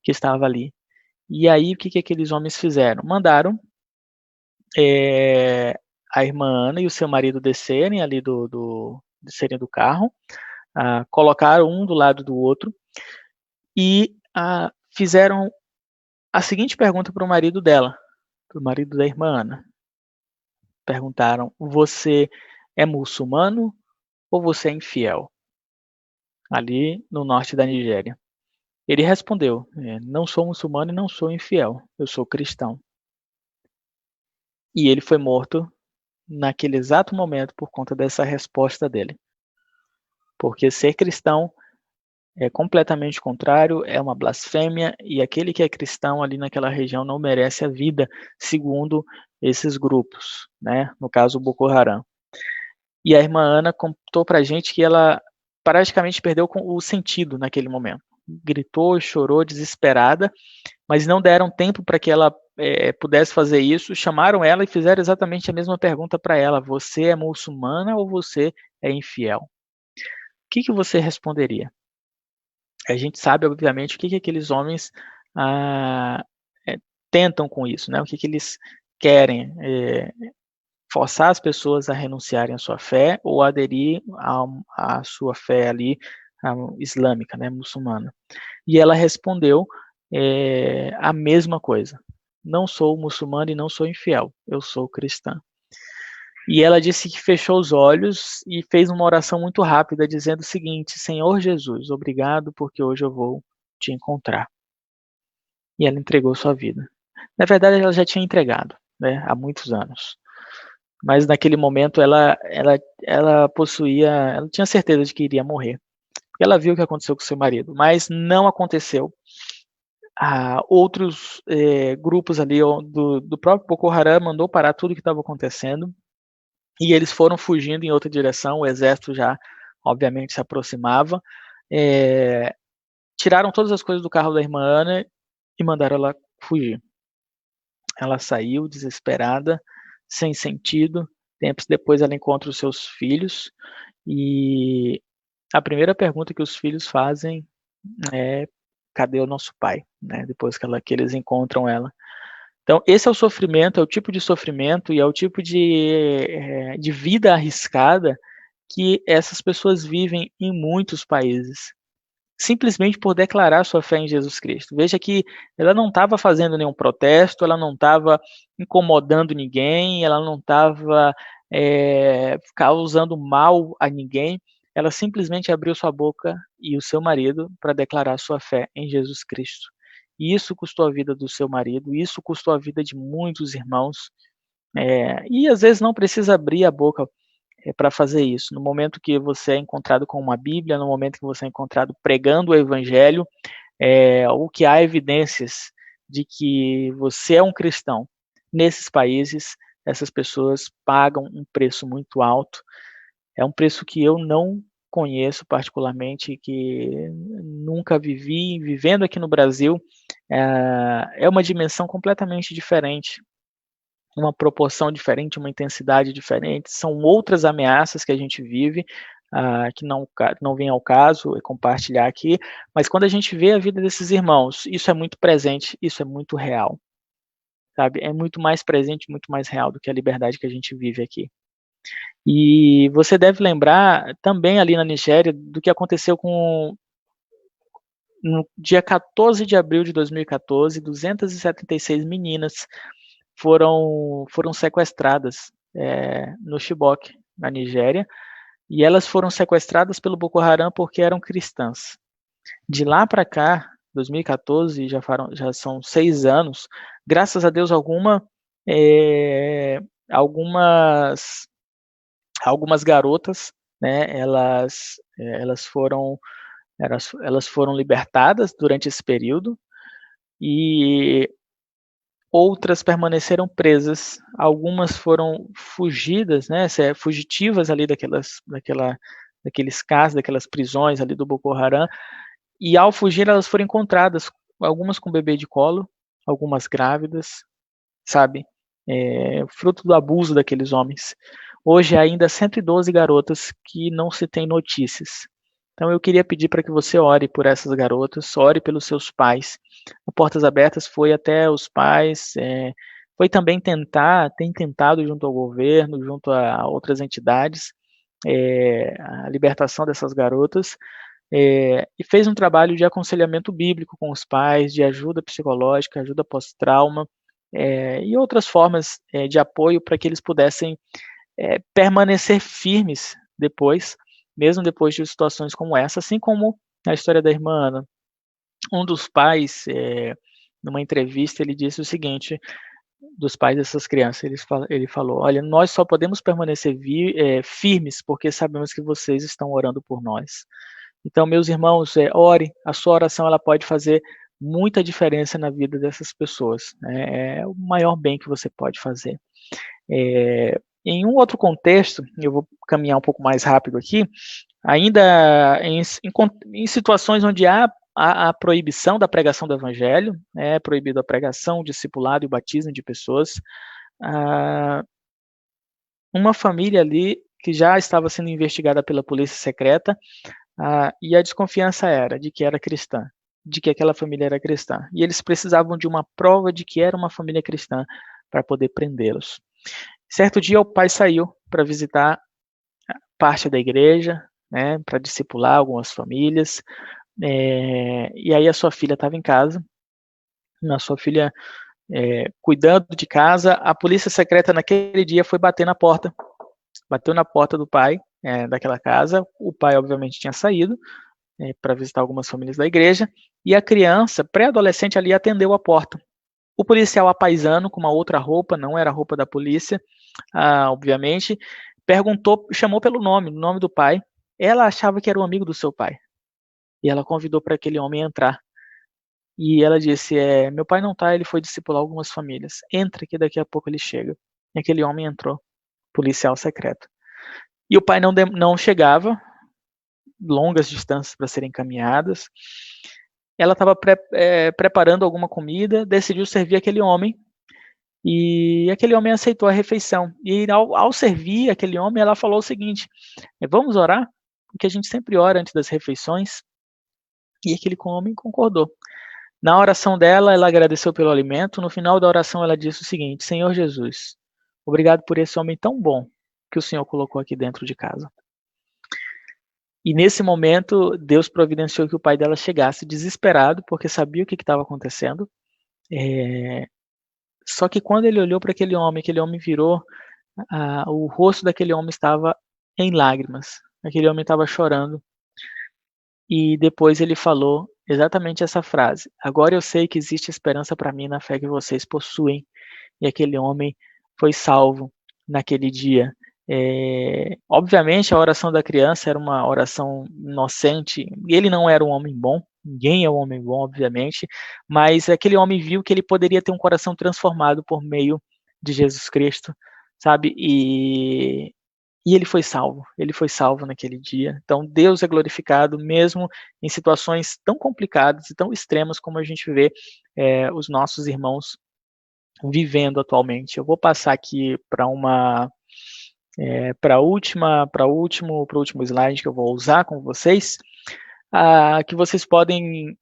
que estava ali. E aí o que aqueles homens fizeram? Mandaram a irmã Ana e o seu marido descerem ali descerem do carro, colocaram um do lado do outro e fizeram a seguinte pergunta para o marido dela, para o marido da irmã Ana. Perguntaram: você é muçulmano ou você é infiel? Ali no norte da Nigéria. Ele respondeu: não sou muçulmano e não sou infiel, eu sou cristão. E ele foi morto naquele exato momento por conta dessa resposta dele. Porque ser cristão é completamente contrário, é uma blasfêmia, e aquele que é cristão ali naquela região não merece a vida, segundo esses grupos, né? No caso, o Boko Haram. E a irmã Ana contou pra gente que ela praticamente perdeu o sentido naquele momento. Gritou, chorou, desesperada, mas não deram tempo para que ela pudesse fazer isso. Chamaram ela e fizeram exatamente a mesma pergunta para ela: você é muçulmana ou você é infiel? O que você responderia? A gente sabe, obviamente, o que aqueles homens tentam com isso, né? O que eles querem, forçar as pessoas a renunciarem à sua fé ou aderir à sua fé ali islâmica, né, muçulmana. E ela respondeu a mesma coisa: não sou muçulmana e não sou infiel, eu sou cristã. E ela disse que fechou os olhos e fez uma oração muito rápida, dizendo o seguinte: Senhor Jesus, obrigado porque hoje eu vou te encontrar. E ela entregou sua vida. Na verdade, ela já tinha entregado, né, há muitos anos. Mas naquele momento ela tinha certeza de que iria morrer. Ela viu o que aconteceu com seu marido, mas não aconteceu. Outros grupos ali do próprio Boko Haram mandou parar tudo o que estava acontecendo e eles foram fugindo em outra direção. O exército já, obviamente, se aproximava. Tiraram todas as coisas do carro da irmã Ana e mandaram ela fugir. Ela saiu desesperada, sem sentido. Tempos depois ela encontra os seus filhos e a primeira pergunta que os filhos fazem é: cadê o nosso pai? Né? Depois que eles encontram ela. Então, esse é o sofrimento, é o tipo de sofrimento e é o tipo de vida arriscada que essas pessoas vivem em muitos países, simplesmente por declarar sua fé em Jesus Cristo. Veja que ela não estava fazendo nenhum protesto, ela não estava incomodando ninguém, ela não estava causando mal a ninguém, ela simplesmente abriu sua boca e o seu marido para declarar sua fé em Jesus Cristo. E isso custou a vida do seu marido, isso custou a vida de muitos irmãos, e às vezes não precisa abrir a boca para fazer isso. No momento que você é encontrado com uma Bíblia, no momento que você é encontrado pregando o Evangelho, ou que há evidências de que você é um cristão, nesses países, essas pessoas pagam um preço muito alto. É um preço que eu não conheço particularmente, que nunca vivi. Vivendo aqui no Brasil, é uma dimensão completamente diferente, uma proporção diferente, uma intensidade diferente. São outras ameaças que a gente vive, que não vem ao caso compartilhar aqui, mas quando a gente vê a vida desses irmãos, isso é muito presente, isso é muito real, sabe? É muito mais presente, muito mais real do que a liberdade que a gente vive aqui. E você deve lembrar também ali na Nigéria do que aconteceu com no dia 14 de abril de 2014, 276 meninas foram sequestradas no Chibok, na Nigéria, e elas foram sequestradas pelo Boko Haram porque eram cristãs. De lá para cá, 2014, já são 6 anos, graças a Deus algumas garotas, né, elas foram libertadas durante esse período, e outras permaneceram presas. Algumas foram fugidas, né, fugitivas ali daqueles casos, daquelas prisões ali do Boko Haram, e ao fugir elas foram encontradas, algumas com bebê de colo, algumas grávidas, sabe? Fruto do abuso daqueles homens. Hoje ainda 112 garotas que não se tem notícias. Então eu queria pedir para que você ore por essas garotas, ore pelos seus pais. A Portas Abertas foi até os pais, foi também tem tentado junto ao governo, junto a outras entidades, a libertação dessas garotas, e fez um trabalho de aconselhamento bíblico com os pais, de ajuda psicológica, ajuda pós-trauma, e outras formas de apoio para que eles pudessem permanecer firmes depois, mesmo depois de situações como essa, assim como na história da irmã Ana. Um dos pais, numa entrevista, ele disse o seguinte, dos pais dessas crianças, ele falou, olha, nós só podemos permanecer firmes porque sabemos que vocês estão orando por nós. Então, meus irmãos, ore, a sua oração ela pode fazer muita diferença na vida dessas pessoas, né? É o maior bem que você pode fazer. Em um outro contexto, eu vou caminhar um pouco mais rápido aqui, ainda em situações onde há a proibição da pregação do evangelho, é proibido a pregação, o discipulado e o batismo de pessoas, uma família ali que já estava sendo investigada pela polícia secreta, e a desconfiança era de que era cristã, de que aquela família era cristã, e eles precisavam de uma prova de que era uma família cristã para poder prendê-los. Certo dia o pai saiu para visitar parte da igreja, né, para discipular algumas famílias, e aí a sua filha estava em casa, a sua filha cuidando de casa, a polícia secreta naquele dia foi bater na porta, bateu na porta do pai daquela casa, o pai obviamente tinha saído para visitar algumas famílias da igreja, e a criança, pré-adolescente ali, atendeu a porta. O policial apaisano, com uma outra roupa, não era a roupa da polícia, obviamente, chamou pelo nome, o nome do pai. Ela achava que era um amigo do seu pai. E ela convidou para aquele homem entrar. E ela disse, meu pai não está, ele foi discipular algumas famílias. Entra que daqui a pouco ele chega. E aquele homem entrou, policial secreto. E o pai não chegava, longas distâncias para serem caminhadas. Ela estava preparando alguma comida, decidiu servir aquele homem, e aquele homem aceitou a refeição. E ao servir aquele homem, ela falou o seguinte, vamos orar? Porque a gente sempre ora antes das refeições. E aquele homem concordou. Na oração dela, ela agradeceu pelo alimento. No final da oração, ela disse o seguinte, Senhor Jesus, obrigado por esse homem tão bom que o Senhor colocou aqui dentro de casa. E nesse momento, Deus providenciou que o pai dela chegasse desesperado, porque sabia o que estava acontecendo. Só que quando ele olhou para aquele homem virou, o rosto daquele homem estava em lágrimas. Aquele homem estava chorando. E depois ele falou exatamente essa frase. Agora eu sei que existe esperança para mim na fé que vocês possuem. E aquele homem foi salvo naquele dia. Obviamente a oração da criança era uma oração inocente, ele não era um homem bom, ninguém é um homem bom, obviamente, mas aquele homem viu que ele poderia ter um coração transformado por meio de Jesus Cristo, sabe, e ele foi salvo naquele dia. Então Deus é glorificado mesmo em situações tão complicadas e tão extremas como a gente vê os nossos irmãos vivendo atualmente. Eu vou passar aqui para o último slide que eu vou usar com vocês, que vocês podem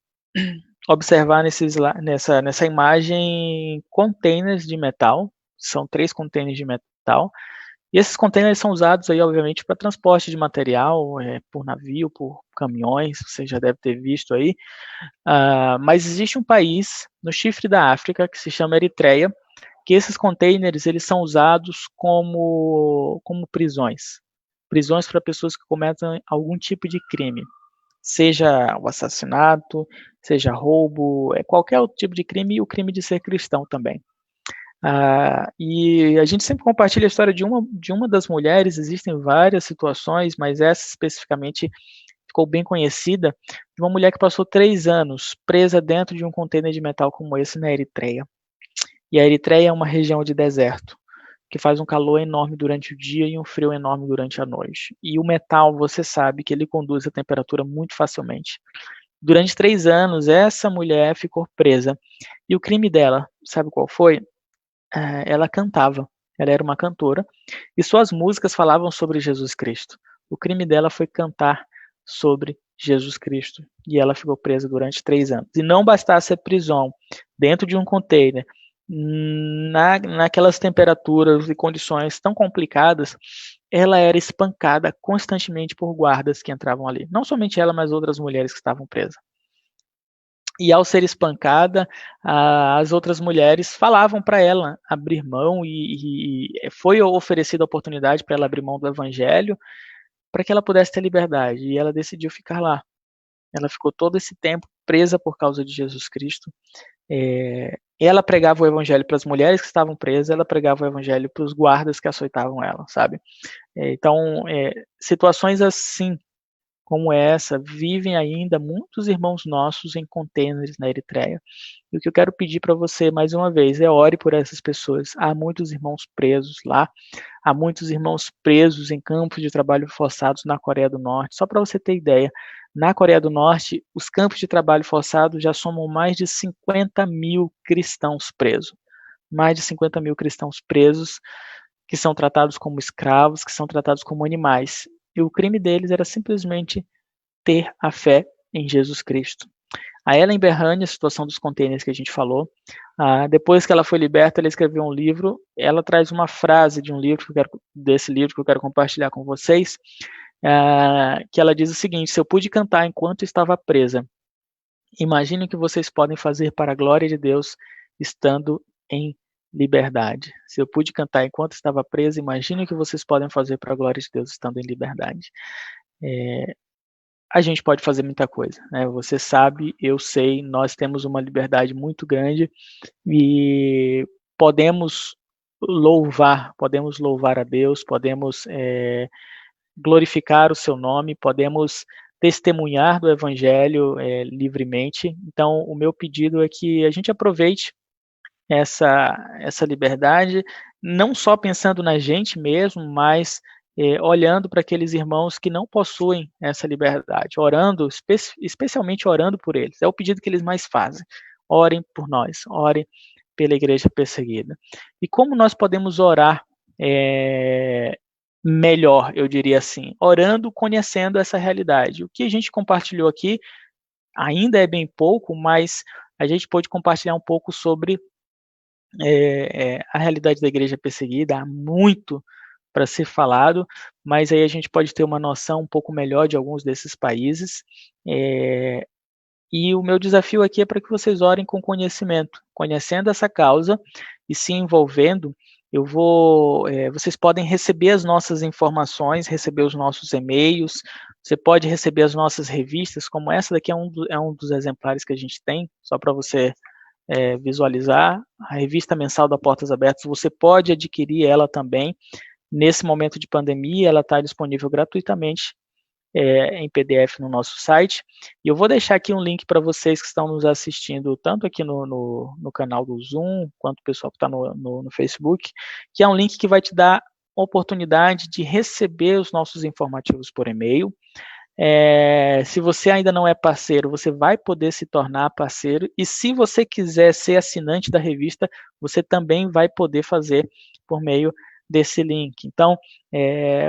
observar nessa imagem containers de metal, são 3 containers de metal, E esses containers são usados aí, obviamente, para transporte de material, por navio, por caminhões, você já deve ter visto aí. Mas existe um país no chifre da África que se chama Eritreia, que esses containers eles são usados como prisões. Prisões para pessoas que cometem algum tipo de crime. Seja o assassinato, seja roubo, qualquer outro tipo de crime, e o crime de ser cristão também. E a gente sempre compartilha a história de uma das mulheres, existem várias situações, mas essa especificamente ficou bem conhecida, de uma mulher que passou 3 anos presa dentro de um container de metal como esse na Eritreia. E a Eritreia é uma região de deserto, que faz um calor enorme durante o dia e um frio enorme durante a noite. E o metal, você sabe que ele conduz a temperatura muito facilmente. Durante 3 anos, essa mulher ficou presa. E o crime dela, sabe qual foi? Ela cantava, ela era uma cantora, e suas músicas falavam sobre Jesus Cristo. O crime dela foi cantar sobre Jesus Cristo, e ela ficou presa durante 3 anos. E não bastasse a prisão dentro de um container, naquelas temperaturas e condições tão complicadas, ela era espancada constantemente por guardas que entravam ali. Não somente ela, mas outras mulheres que estavam presas. E ao ser espancada, as outras mulheres falavam para ela abrir mão e foi oferecida a oportunidade para ela abrir mão do evangelho para que ela pudesse ter liberdade. E ela decidiu ficar lá. Ela ficou todo esse tempo presa por causa de Jesus Cristo. Ela pregava o evangelho para as mulheres que estavam presas, ela pregava o evangelho para os guardas que açoitavam ela, sabe? Então, situações assim como essa, vivem ainda muitos irmãos nossos em containers na Eritreia. E o que eu quero pedir para você, mais uma vez, ore por essas pessoas. Há muitos irmãos presos lá, há muitos irmãos presos em campos de trabalho forçados na Coreia do Norte. Só para você ter ideia, na Coreia do Norte, os campos de trabalho forçado já somam mais de 50 mil cristãos presos. Mais de 50 mil cristãos presos, que são tratados como escravos, que são tratados como animais. E o crime deles era simplesmente ter a fé em Jesus Cristo. A Ellen Berrani, a situação dos containers que a gente falou, depois que ela foi liberta, ela escreveu um livro, ela traz uma frase de um livro, desse livro que eu quero compartilhar com vocês, que ela diz o seguinte: se eu pude cantar enquanto estava presa, imagine o que vocês podem fazer para a glória de Deus estando em liberdade. Se eu pude cantar enquanto estava presa, imagine o que vocês podem fazer para a glória de Deus estando em liberdade. A gente pode fazer muita coisa, né? Você sabe, eu sei, nós temos uma liberdade muito grande e podemos louvar a Deus, podemos glorificar o seu nome, podemos testemunhar do evangelho livremente. Então, o meu pedido é que a gente aproveite essa liberdade, não só pensando na gente mesmo, mas olhando para aqueles irmãos que não possuem essa liberdade, orando, especialmente orando por eles. É o pedido que eles mais fazem. Orem por nós, orem pela igreja perseguida. E como nós podemos orar melhor, eu diria assim, orando, conhecendo essa realidade. O que a gente compartilhou aqui ainda é bem pouco, mas a gente pode compartilhar um pouco sobre a realidade da igreja perseguida. Há muito para ser falado, mas aí a gente pode ter uma noção um pouco melhor de alguns desses países. E o meu desafio aqui é para que vocês orem com conhecimento, conhecendo essa causa e se envolvendo. Vocês podem receber as nossas informações, receber os nossos e-mails, você pode receber as nossas revistas, como essa daqui é um dos exemplares que a gente tem, só para você visualizar, a revista mensal da Portas Abertas. Você pode adquirir ela também. Nesse momento de pandemia, ela está disponível gratuitamente em PDF no nosso site. E eu vou deixar aqui um link para vocês que estão nos assistindo, tanto aqui no canal do Zoom, quanto o pessoal que está no Facebook, que é um link que vai te dar a oportunidade de receber os nossos informativos por e-mail. Se você ainda não é parceiro, você vai poder se tornar parceiro, e se você quiser ser assinante da revista, você também vai poder fazer por meio desse link. Então,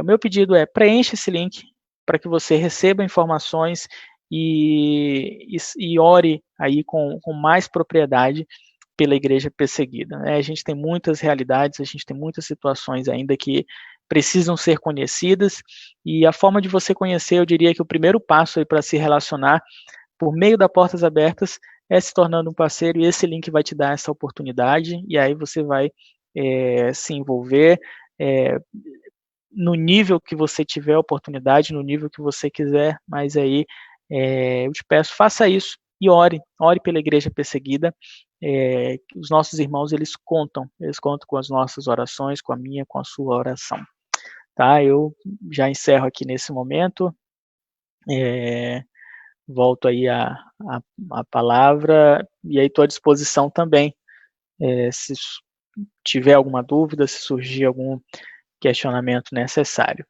o meu pedido é: preencha esse link para que você receba informações e ore aí com mais propriedade pela igreja perseguida. A gente tem muitas realidades, a gente tem muitas situações ainda que precisam ser conhecidas, e a forma de você conhecer, eu diria que o primeiro passo para se relacionar por meio da Portas Abertas é se tornando um parceiro, e esse link vai te dar essa oportunidade, e aí você vai se envolver no nível que você tiver oportunidade, no nível que você quiser, mas aí eu te peço, faça isso e ore pela igreja perseguida. Os nossos irmãos, eles contam com as nossas orações, com a minha, com a sua oração. Tá? Eu já encerro aqui nesse momento, volto aí a palavra, e aí estou à disposição também, se tiver alguma dúvida, se surgir algum questionamento necessário.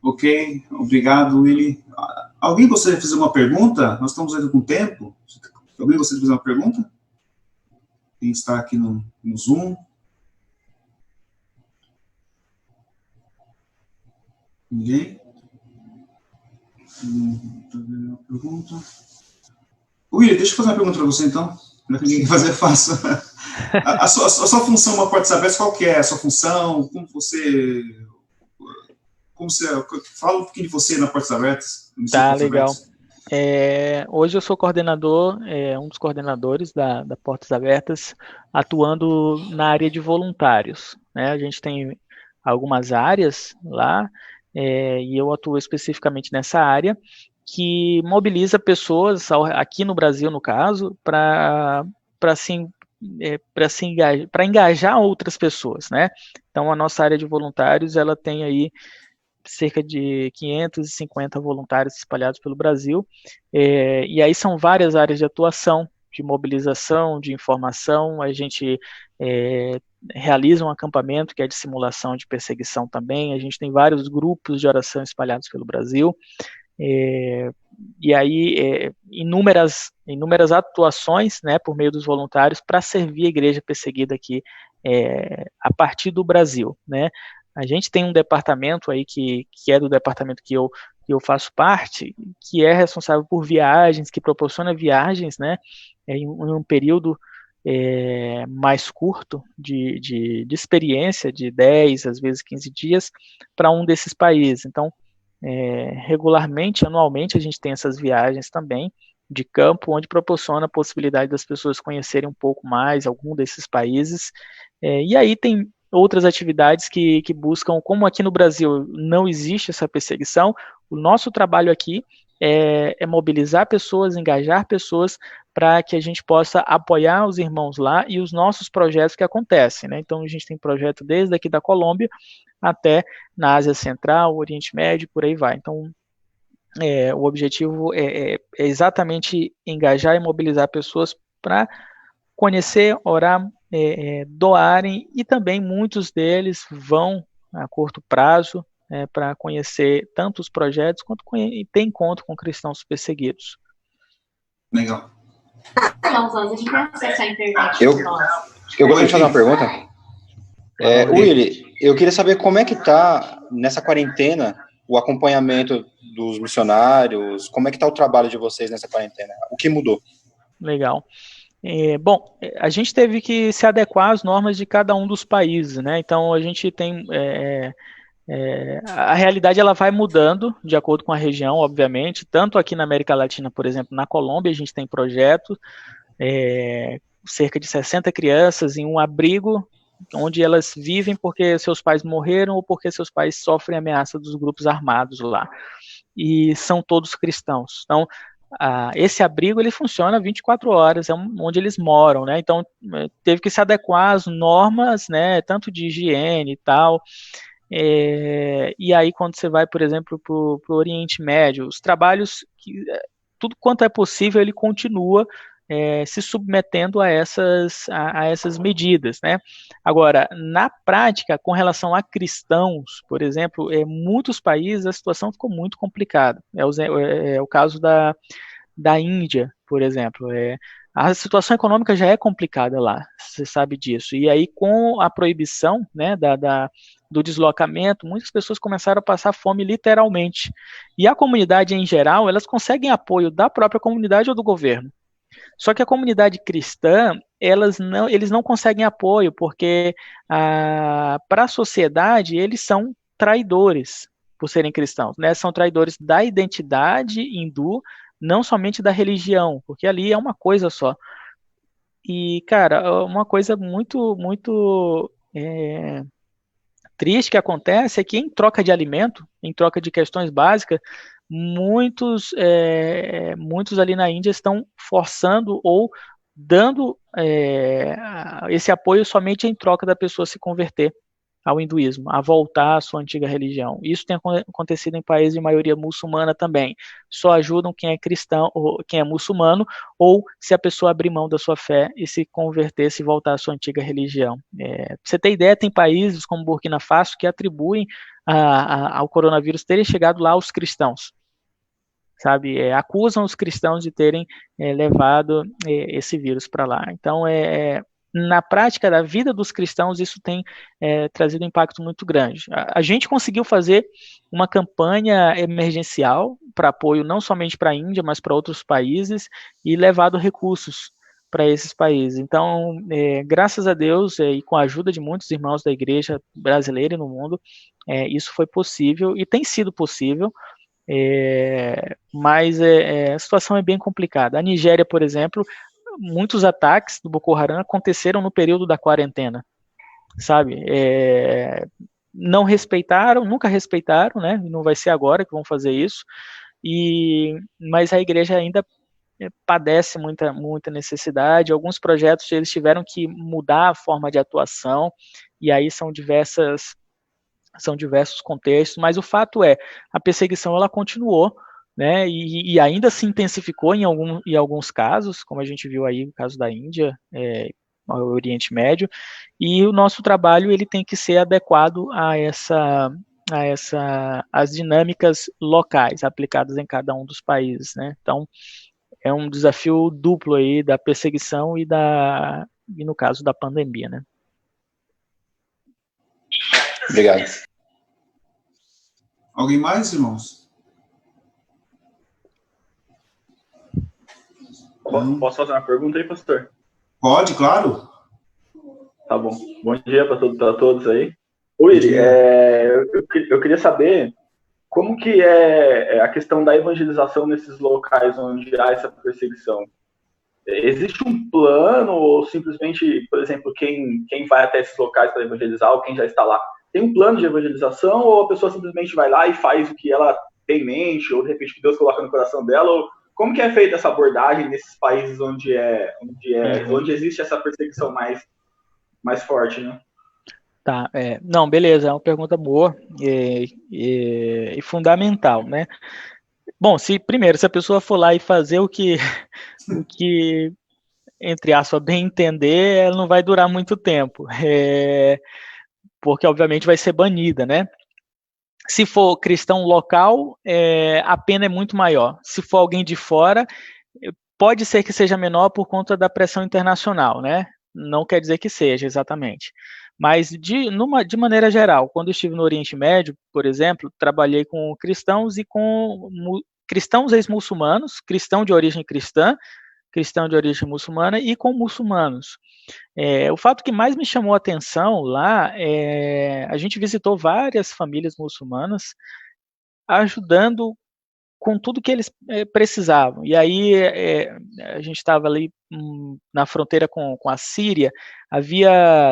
Ok, obrigado, Willy. Alguém gostaria de fazer uma pergunta? Nós estamos ainda com tempo. Alguém gostaria de fazer uma pergunta? Quem está aqui no Zoom? Ninguém? Uma pergunta. Willy, deixa eu fazer uma pergunta para você, então. Não é que ninguém quer fazer, faço. A sua função na Portas Abertas, qual que é a sua função? Como você fala um pouquinho de você na Portas Abertas. Tá, legal. Hoje eu sou coordenador, um dos coordenadores da Portas Abertas, atuando na área de voluntários, né? A gente tem algumas áreas lá, e eu atuo especificamente nessa área, que mobiliza pessoas, aqui no Brasil, no caso, para engajar outras pessoas, né? Então, a nossa área de voluntários, ela tem aí cerca de 550 voluntários espalhados pelo Brasil, e aí são várias áreas de atuação, de mobilização, de informação. A gente realiza um acampamento que é de simulação de perseguição também. A gente tem vários grupos de oração espalhados pelo Brasil, e aí inúmeras atuações, né, por meio dos voluntários para servir a igreja perseguida aqui a partir do Brasil, né? A gente tem um departamento aí que é do departamento que eu faço parte, que é responsável por viagens, que proporciona viagens, né, em um período mais curto de experiência, de 10, às vezes 15 dias, para um desses países. Então, regularmente, anualmente, a gente tem essas viagens também de campo, onde proporciona a possibilidade das pessoas conhecerem um pouco mais algum desses países, e aí tem outras atividades que buscam, como aqui no Brasil não existe essa perseguição, o nosso trabalho aqui é mobilizar pessoas, engajar pessoas, para que a gente possa apoiar os irmãos lá e os nossos projetos que acontecem, né? Então, a gente tem projeto desde aqui da Colômbia até na Ásia Central, Oriente Médio, por aí vai. Então, o objetivo é exatamente engajar e mobilizar pessoas para conhecer, orar, doarem, e também muitos deles vão a curto prazo para conhecer tanto os projetos quanto ter encontro com cristãos perseguidos. Legal. A gente tem acesso à internet. Eu gostaria de fazer uma pergunta. Willy, eu queria saber como é que está nessa quarentena o acompanhamento dos missionários, como é que está o trabalho de vocês nessa quarentena? O que mudou? Legal. Bom, a gente teve que se adequar às normas de cada um dos países, né? Então, a gente tem... a realidade ela vai mudando de acordo com a região, obviamente. Tanto aqui na América Latina, por exemplo, na Colômbia, a gente tem projetos, cerca de 60 crianças em um abrigo, onde elas vivem porque seus pais morreram ou porque seus pais sofrem ameaça dos grupos armados lá. E são todos cristãos. Então, esse abrigo ele funciona 24 horas, é onde eles moram, né? Então, teve que se adequar às normas, né, tanto de higiene e tal. E aí, quando você vai, por exemplo, para o Oriente Médio, os trabalhos, tudo quanto é possível, ele continua se submetendo a essas medidas, né? Agora, na prática, com relação a cristãos, por exemplo, em muitos países a situação ficou muito complicada. É o caso da Índia, por exemplo. A situação econômica já é complicada lá, você sabe disso. E aí, com a proibição, né, do deslocamento, muitas pessoas começaram a passar fome literalmente. E a comunidade em geral, elas conseguem apoio da própria comunidade ou do governo. Só que a comunidade cristã, eles não conseguem apoio, porque para a sociedade eles são traidores por serem cristãos, né? São traidores da identidade hindu, não somente da religião, porque ali é uma coisa só. E, cara, uma coisa muito triste que acontece é que em troca de alimento, em troca de questões básicas, muitos ali na Índia estão forçando ou dando esse apoio somente em troca da pessoa se converter ao hinduísmo, a voltar à sua antiga religião. Isso tem acontecido em países de maioria muçulmana também. Só ajudam quem é cristão ou quem é muçulmano, ou se a pessoa abrir mão da sua fé e se converter, se voltar à sua antiga religião. Pra você ter ideia, tem países como Burkina Faso que atribuem ao coronavírus terem chegado lá aos cristãos, sabe? Acusam os cristãos de terem levado esse vírus para lá. Então, na prática da vida dos cristãos, isso tem trazido um impacto muito grande. A gente conseguiu fazer uma campanha emergencial para apoio não somente para a Índia, mas para outros países, e levado recursos para esses países. Então, graças a Deus, e com a ajuda de muitos irmãos da igreja brasileira e no mundo, isso foi possível e tem sido possível. Mas a situação é bem complicada. A Nigéria, por exemplo, muitos ataques do Boko Haram aconteceram no período da quarentena, sabe? Não respeitaram, nunca respeitaram, né? Não vai ser agora que vão fazer isso. Mas a igreja ainda padece muita necessidade. Alguns projetos eles tiveram que mudar a forma de atuação, e aí são diversos contextos, mas o fato é, a perseguição ela continuou, né, e ainda se intensificou em alguns casos, como a gente viu aí no caso da Índia, no Oriente Médio, e o nosso trabalho ele tem que ser adequado às dinâmicas locais aplicadas em cada um dos países, né? Então é um desafio duplo aí da perseguição e no caso da pandemia, né? Obrigado. Alguém mais, irmãos? Posso fazer uma pergunta aí, pastor? Pode, claro. Tá bom. Bom dia para todos aí. Willy, eu queria saber como que é a questão da evangelização nesses locais onde há essa perseguição. Existe um plano ou simplesmente, por exemplo, quem vai até esses locais para evangelizar ou quem já está lá, tem um plano de evangelização ou a pessoa simplesmente vai lá e faz o que ela tem em mente ou de repente que Deus coloca no coração dela? Ou como que é feita essa abordagem nesses países onde existe essa perseguição mais forte, né? Tá, não, beleza, é uma pergunta boa e fundamental, né? Bom, primeiro, se a pessoa for lá e fazer o que entre aspas, bem entender, ela não vai durar muito tempo, porque obviamente vai ser banida, né? Se for cristão local, a pena é muito maior. Se for alguém de fora, pode ser que seja menor por conta da pressão internacional, né? Não quer dizer que seja, exatamente. Mas, de maneira geral, quando eu estive no Oriente Médio, por exemplo, trabalhei com cristãos e com cristãos ex-muçulmanos, cristão de origem cristã, cristão de origem muçulmana e com muçulmanos. O fato que mais me chamou a atenção lá a gente visitou várias famílias muçulmanas ajudando com tudo que eles precisavam. E aí a gente estava ali na fronteira com a Síria,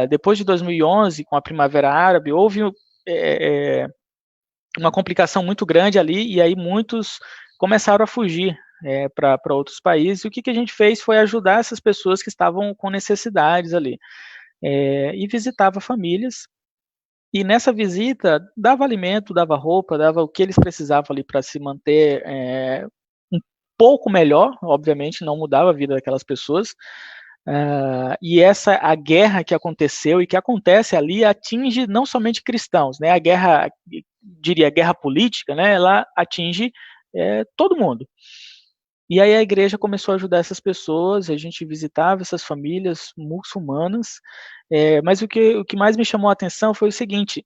depois de 2011, com a Primavera Árabe, houve uma complicação muito grande ali, e aí muitos começaram a fugir para outros países, e o que a gente fez foi ajudar essas pessoas que estavam com necessidades ali, e visitava famílias, e nessa visita dava alimento, dava roupa, dava o que eles precisavam ali para se manter um pouco melhor, obviamente não mudava a vida daquelas pessoas, e a guerra que aconteceu e que acontece ali atinge não somente cristãos, né? A guerra, diria, a guerra política, né? Ela atinge todo mundo. E aí a igreja começou a ajudar essas pessoas, a gente visitava essas famílias muçulmanas, mas o que mais me chamou a atenção foi o seguinte,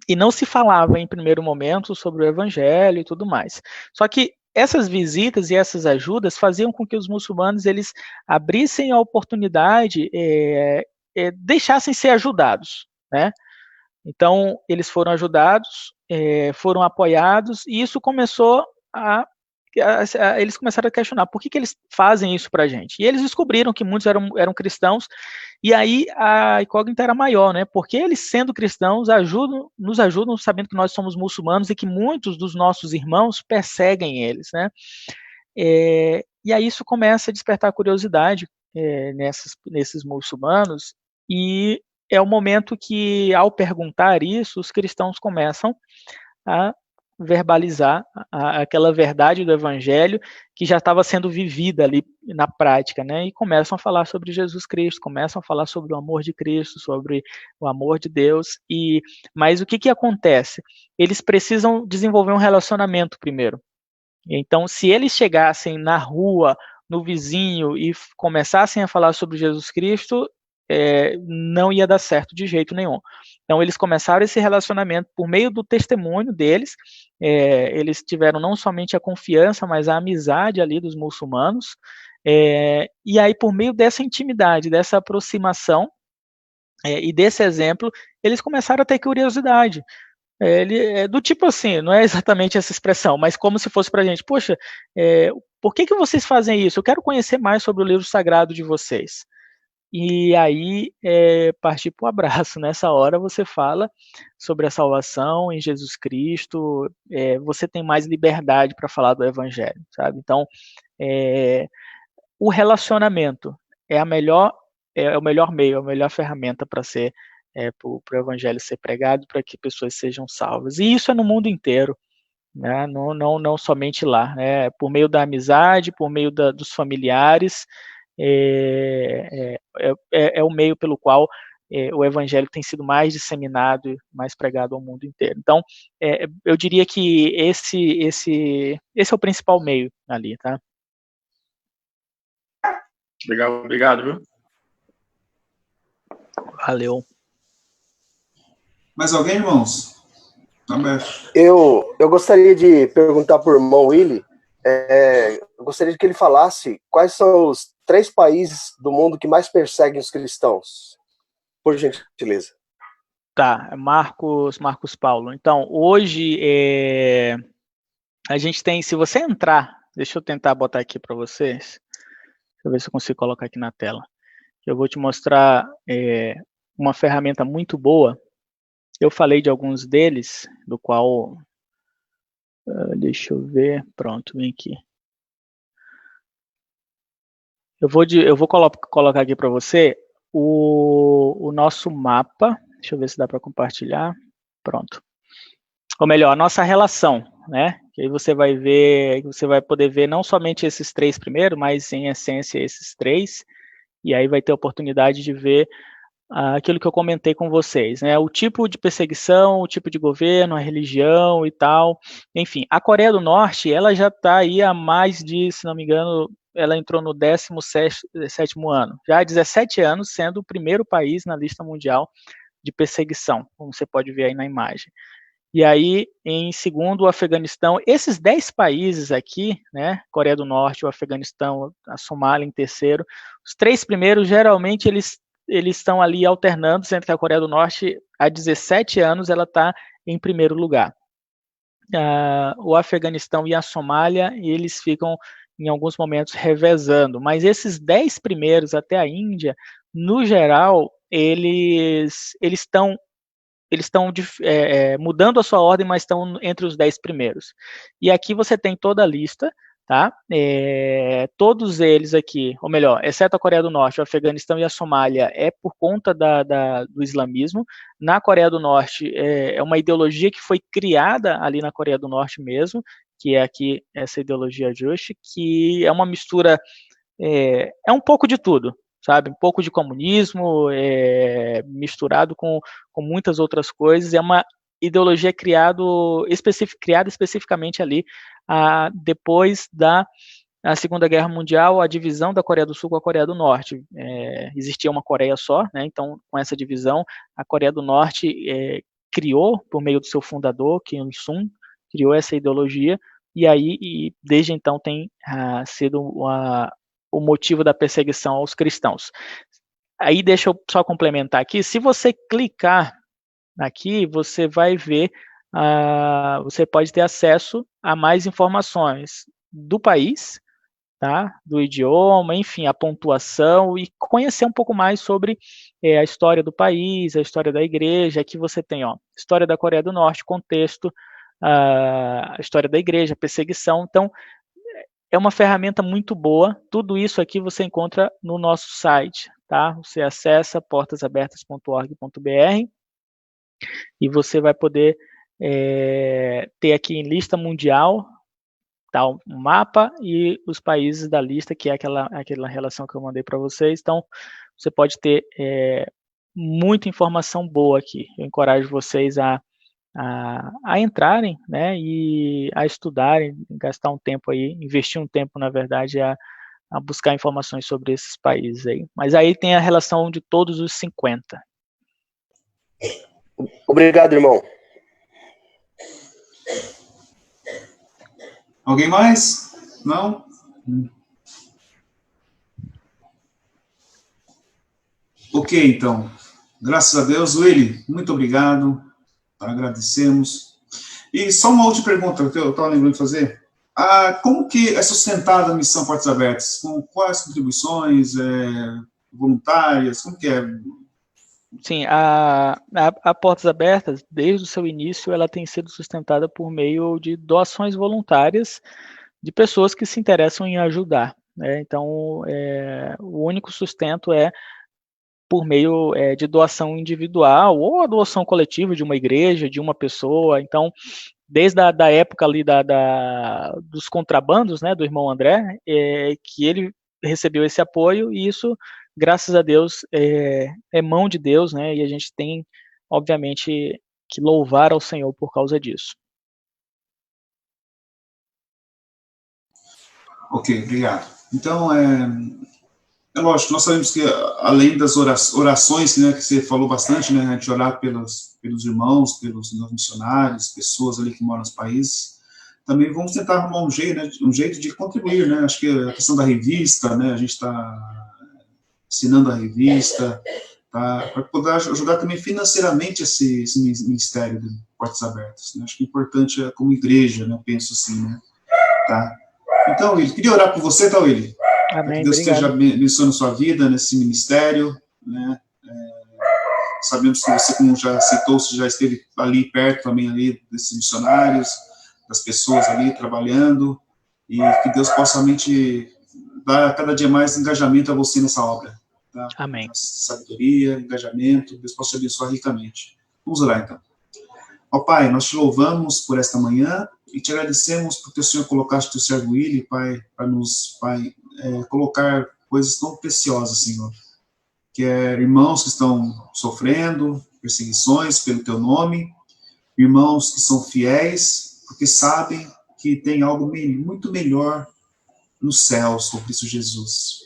e não se falava em primeiro momento sobre o evangelho e tudo mais. Só que essas visitas e essas ajudas faziam com que os muçulmanos eles abrissem a oportunidade, deixassem ser ajudados, né? Então, eles foram ajudados, foram apoiados, e isso começou eles começaram a questionar por que eles fazem isso para a gente. E eles descobriram que muitos eram cristãos, e aí a incógnita era maior, né? Porque eles, sendo cristãos, nos ajudam sabendo que nós somos muçulmanos e que muitos dos nossos irmãos perseguem eles, né? E aí isso começa a despertar curiosidade nesses muçulmanos, e é o momento que, ao perguntar isso, os cristãos começam a verbalizar aquela verdade do evangelho que já estava sendo vivida ali na prática, né? E começam a falar sobre Jesus Cristo, começam a falar sobre o amor de Cristo, sobre o amor de Deus. Mas o que acontece? Eles precisam desenvolver um relacionamento primeiro. Então, se eles chegassem na rua, no vizinho, e começassem a falar sobre Jesus Cristo, não ia dar certo de jeito nenhum. Então, eles começaram esse relacionamento por meio do testemunho deles. Eles tiveram não somente a confiança, mas a amizade ali dos muçulmanos. E aí, por meio dessa intimidade, dessa aproximação e desse exemplo, eles começaram a ter curiosidade. Ele é do tipo assim, não é exatamente essa expressão, mas como se fosse para a gente, poxa, por que vocês fazem isso? Eu quero conhecer mais sobre o livro sagrado de vocês. E aí, partir para o abraço. Nessa hora você fala sobre a salvação em Jesus Cristo, você tem mais liberdade para falar do Evangelho, sabe? Então, o relacionamento é o melhor meio, a melhor ferramenta para o Evangelho ser pregado, para que pessoas sejam salvas. E isso é no mundo inteiro, né? Não somente lá, né? Por meio da amizade, por meio dos familiares, é o meio pelo qual o Evangelho tem sido mais disseminado, mais pregado ao mundo inteiro. Então, eu diria que esse é o principal meio ali, tá? Legal, obrigado, viu? Valeu. Mais alguém, irmãos? Eu gostaria de perguntar para o irmão Willy, eu gostaria que ele falasse quais são os 3 países do mundo que mais perseguem os cristãos, por gentileza. Tá, Marcos Paulo. Então, hoje a gente tem, se você entrar, deixa eu tentar botar aqui para vocês, deixa eu ver se eu consigo colocar aqui na tela. Eu vou te mostrar uma ferramenta muito boa. Eu falei de alguns deles, do qual, deixa eu ver, pronto, vem aqui. Eu vou colocar aqui para você o nosso mapa. Deixa eu ver se dá para compartilhar. Pronto. Ou melhor, a nossa relação, né? Que aí você vai ver, você vai poder ver não somente esses 3 primeiro, mas em essência esses 3. E aí vai ter a oportunidade de ver aquilo que eu comentei com vocês, né? O tipo de perseguição, o tipo de governo, a religião e tal. Enfim, a Coreia do Norte, ela já está aí há mais de, se não me engano, ela entrou no 17º ano. Já há 17 anos, sendo o primeiro país na lista mundial de perseguição, como você pode ver aí na imagem. E aí, em segundo, o Afeganistão. Esses 10 países aqui, né, Coreia do Norte, o Afeganistão, a Somália em terceiro, os 3 primeiros, geralmente, eles estão ali alternando, sendo que a Coreia do Norte, há 17 anos, ela está em primeiro lugar. O Afeganistão e a Somália, eles ficam, em alguns momentos, revezando. Mas esses 10 primeiros, até a Índia, no geral, eles estão mudando a sua ordem, mas estão entre os 10 primeiros. E aqui você tem toda a lista, tá? Todos eles aqui, ou melhor, exceto a Coreia do Norte, o Afeganistão e a Somália, é por conta do islamismo. Na Coreia do Norte, é uma ideologia que foi criada ali na Coreia do Norte mesmo, que é aqui essa ideologia Juche, que é uma mistura, é um pouco de tudo, sabe? Um pouco de comunismo, misturado com muitas outras coisas. É uma ideologia criada especificamente ali depois da Segunda Guerra Mundial, a divisão da Coreia do Sul com a Coreia do Norte. Existia uma Coreia só, né? Então, com essa divisão, a Coreia do Norte criou, por meio do seu fundador, Kim Il-sung, criou essa ideologia, e desde então tem sido o motivo da perseguição aos cristãos. Aí deixa eu só complementar aqui, se você clicar aqui, você vai ver, você pode ter acesso a mais informações do país, tá? Do idioma, enfim, a pontuação, e conhecer um pouco mais sobre a história do país, a história da igreja. Aqui você tem, história da Coreia do Norte, contexto, a história da igreja, perseguição. Então, é uma ferramenta muito boa. Tudo isso aqui você encontra no nosso site, tá? Você acessa portasabertas.org.br e você vai poder ter aqui em lista mundial, tá, um mapa e os países da lista, que é aquela relação que eu mandei para vocês. Então, você pode ter muita informação boa aqui. Eu encorajo vocês a entrarem, né, e a estudarem, gastar um tempo aí, investir um tempo, na verdade, a buscar informações sobre esses países aí. Mas aí tem a relação de todos os 50. Obrigado, irmão. Alguém mais? Não? Ok, então. Graças a Deus. Willy, muito obrigado. Agradecemos. E só uma última pergunta que eu estava lembrando de fazer. Como que é sustentada a missão Portas Abertas? Com quais contribuições voluntárias? Como que é? Sim, a Portas Abertas, desde o seu início, ela tem sido sustentada por meio de doações voluntárias de pessoas que se interessam em ajudar, né? Então, o único sustento é por meio de doação individual ou a doação coletiva de uma igreja, de uma pessoa. Então, desde a época ali dos contrabandos, né, do irmão André, que ele recebeu esse apoio, e isso, graças a Deus, é mão de Deus, né, e a gente tem, obviamente, que louvar ao Senhor por causa disso. Ok, obrigado. Então, é lógico, nós sabemos que, além das orações, né, que você falou bastante, né, a gente orar pelos irmãos, pelos missionários, pessoas ali que moram nos países, também vamos tentar arrumar um jeito de contribuir, né, acho que a questão da revista, né, a gente está assinando a revista, para poder ajudar também financeiramente esse ministério de Portas Abertas, né, acho que é importante como igreja, né, eu penso assim, né, tá? Então, Willy, queria orar por você, tá, Willy? Amém, que Deus obrigado. esteja abençoando sua vida nesse ministério, né? Sabemos que você, como já citou, você já esteve ali perto também ali desses missionários, das pessoas ali trabalhando, e que Deus possa realmente dar cada dia mais engajamento a você nessa obra. Tá? Amém. Sabedoria, engajamento, Deus possa te abençoar ricamente. Vamos orar então. Ó Pai, nós te louvamos por esta manhã e te agradecemos porque o Senhor colocaste o teu servo Willy, Pai, para nos, Pai, colocar coisas tão preciosas, Senhor, que irmãos que estão sofrendo perseguições pelo teu nome, irmãos que são fiéis, porque sabem que tem algo muito melhor nos céus com Cristo Jesus.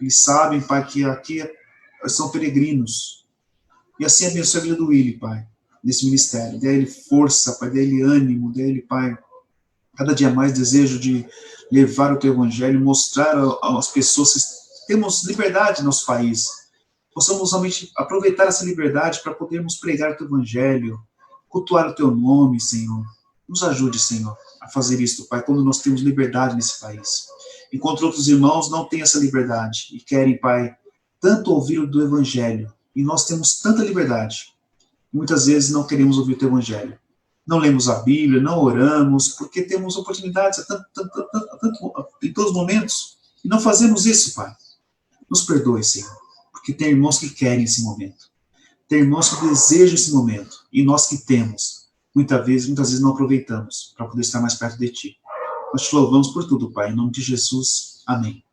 Eles sabem, Pai, que aqui são peregrinos. E assim abençoa a vida do Willy, Pai, nesse ministério. Dê a ele força, Pai, dê a ele ânimo, dê a ele, Pai, cada dia mais desejo de levar o teu evangelho, mostrar às pessoas que temos liberdade no nosso país. Possamos realmente aproveitar essa liberdade para podermos pregar o teu evangelho, cultuar o teu nome, Senhor. Nos ajude, Senhor, a fazer isso, Pai, quando nós temos liberdade nesse país. Enquanto outros irmãos não têm essa liberdade e querem, Pai, tanto ouvir do evangelho, e nós temos tanta liberdade, muitas vezes não queremos ouvir o teu evangelho. Não lemos a Bíblia, não oramos, porque temos oportunidades em todos os momentos, e não fazemos isso, Pai. Nos perdoe, Senhor, porque tem irmãos que querem esse momento, tem irmãos que desejam esse momento, e nós que temos, muitas vezes não aproveitamos para poder estar mais perto de Ti. Nós te louvamos por tudo, Pai, em nome de Jesus. Amém.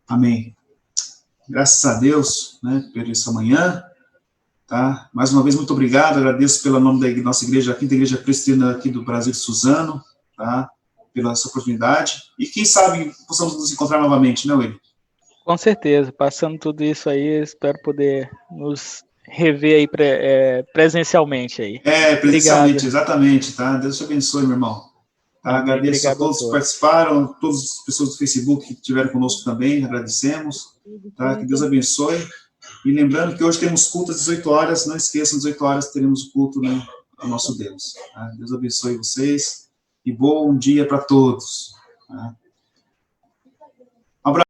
Amém. Graças a Deus, né, por essa manhã. Tá? Mais uma vez, muito obrigado, agradeço pelo nome da nossa igreja aqui, da Igreja Presbiteriana aqui do Brasil de Suzano, tá? Pela essa oportunidade, e quem sabe possamos nos encontrar novamente, né, Willy? Com certeza, passando tudo isso aí, espero poder nos rever aí presencialmente aí. Presencialmente, obrigado. exatamente, tá? Deus te abençoe, meu irmão. Tá? Agradeço a todos que participaram, todas as pessoas do Facebook que estiveram conosco também, agradecemos. Tá? Que Deus abençoe. E lembrando que hoje temos culto às 18 horas, não esqueçam, às 18 horas teremos o culto, né, ao nosso Deus. Tá? Deus abençoe vocês e bom dia para todos. Tá?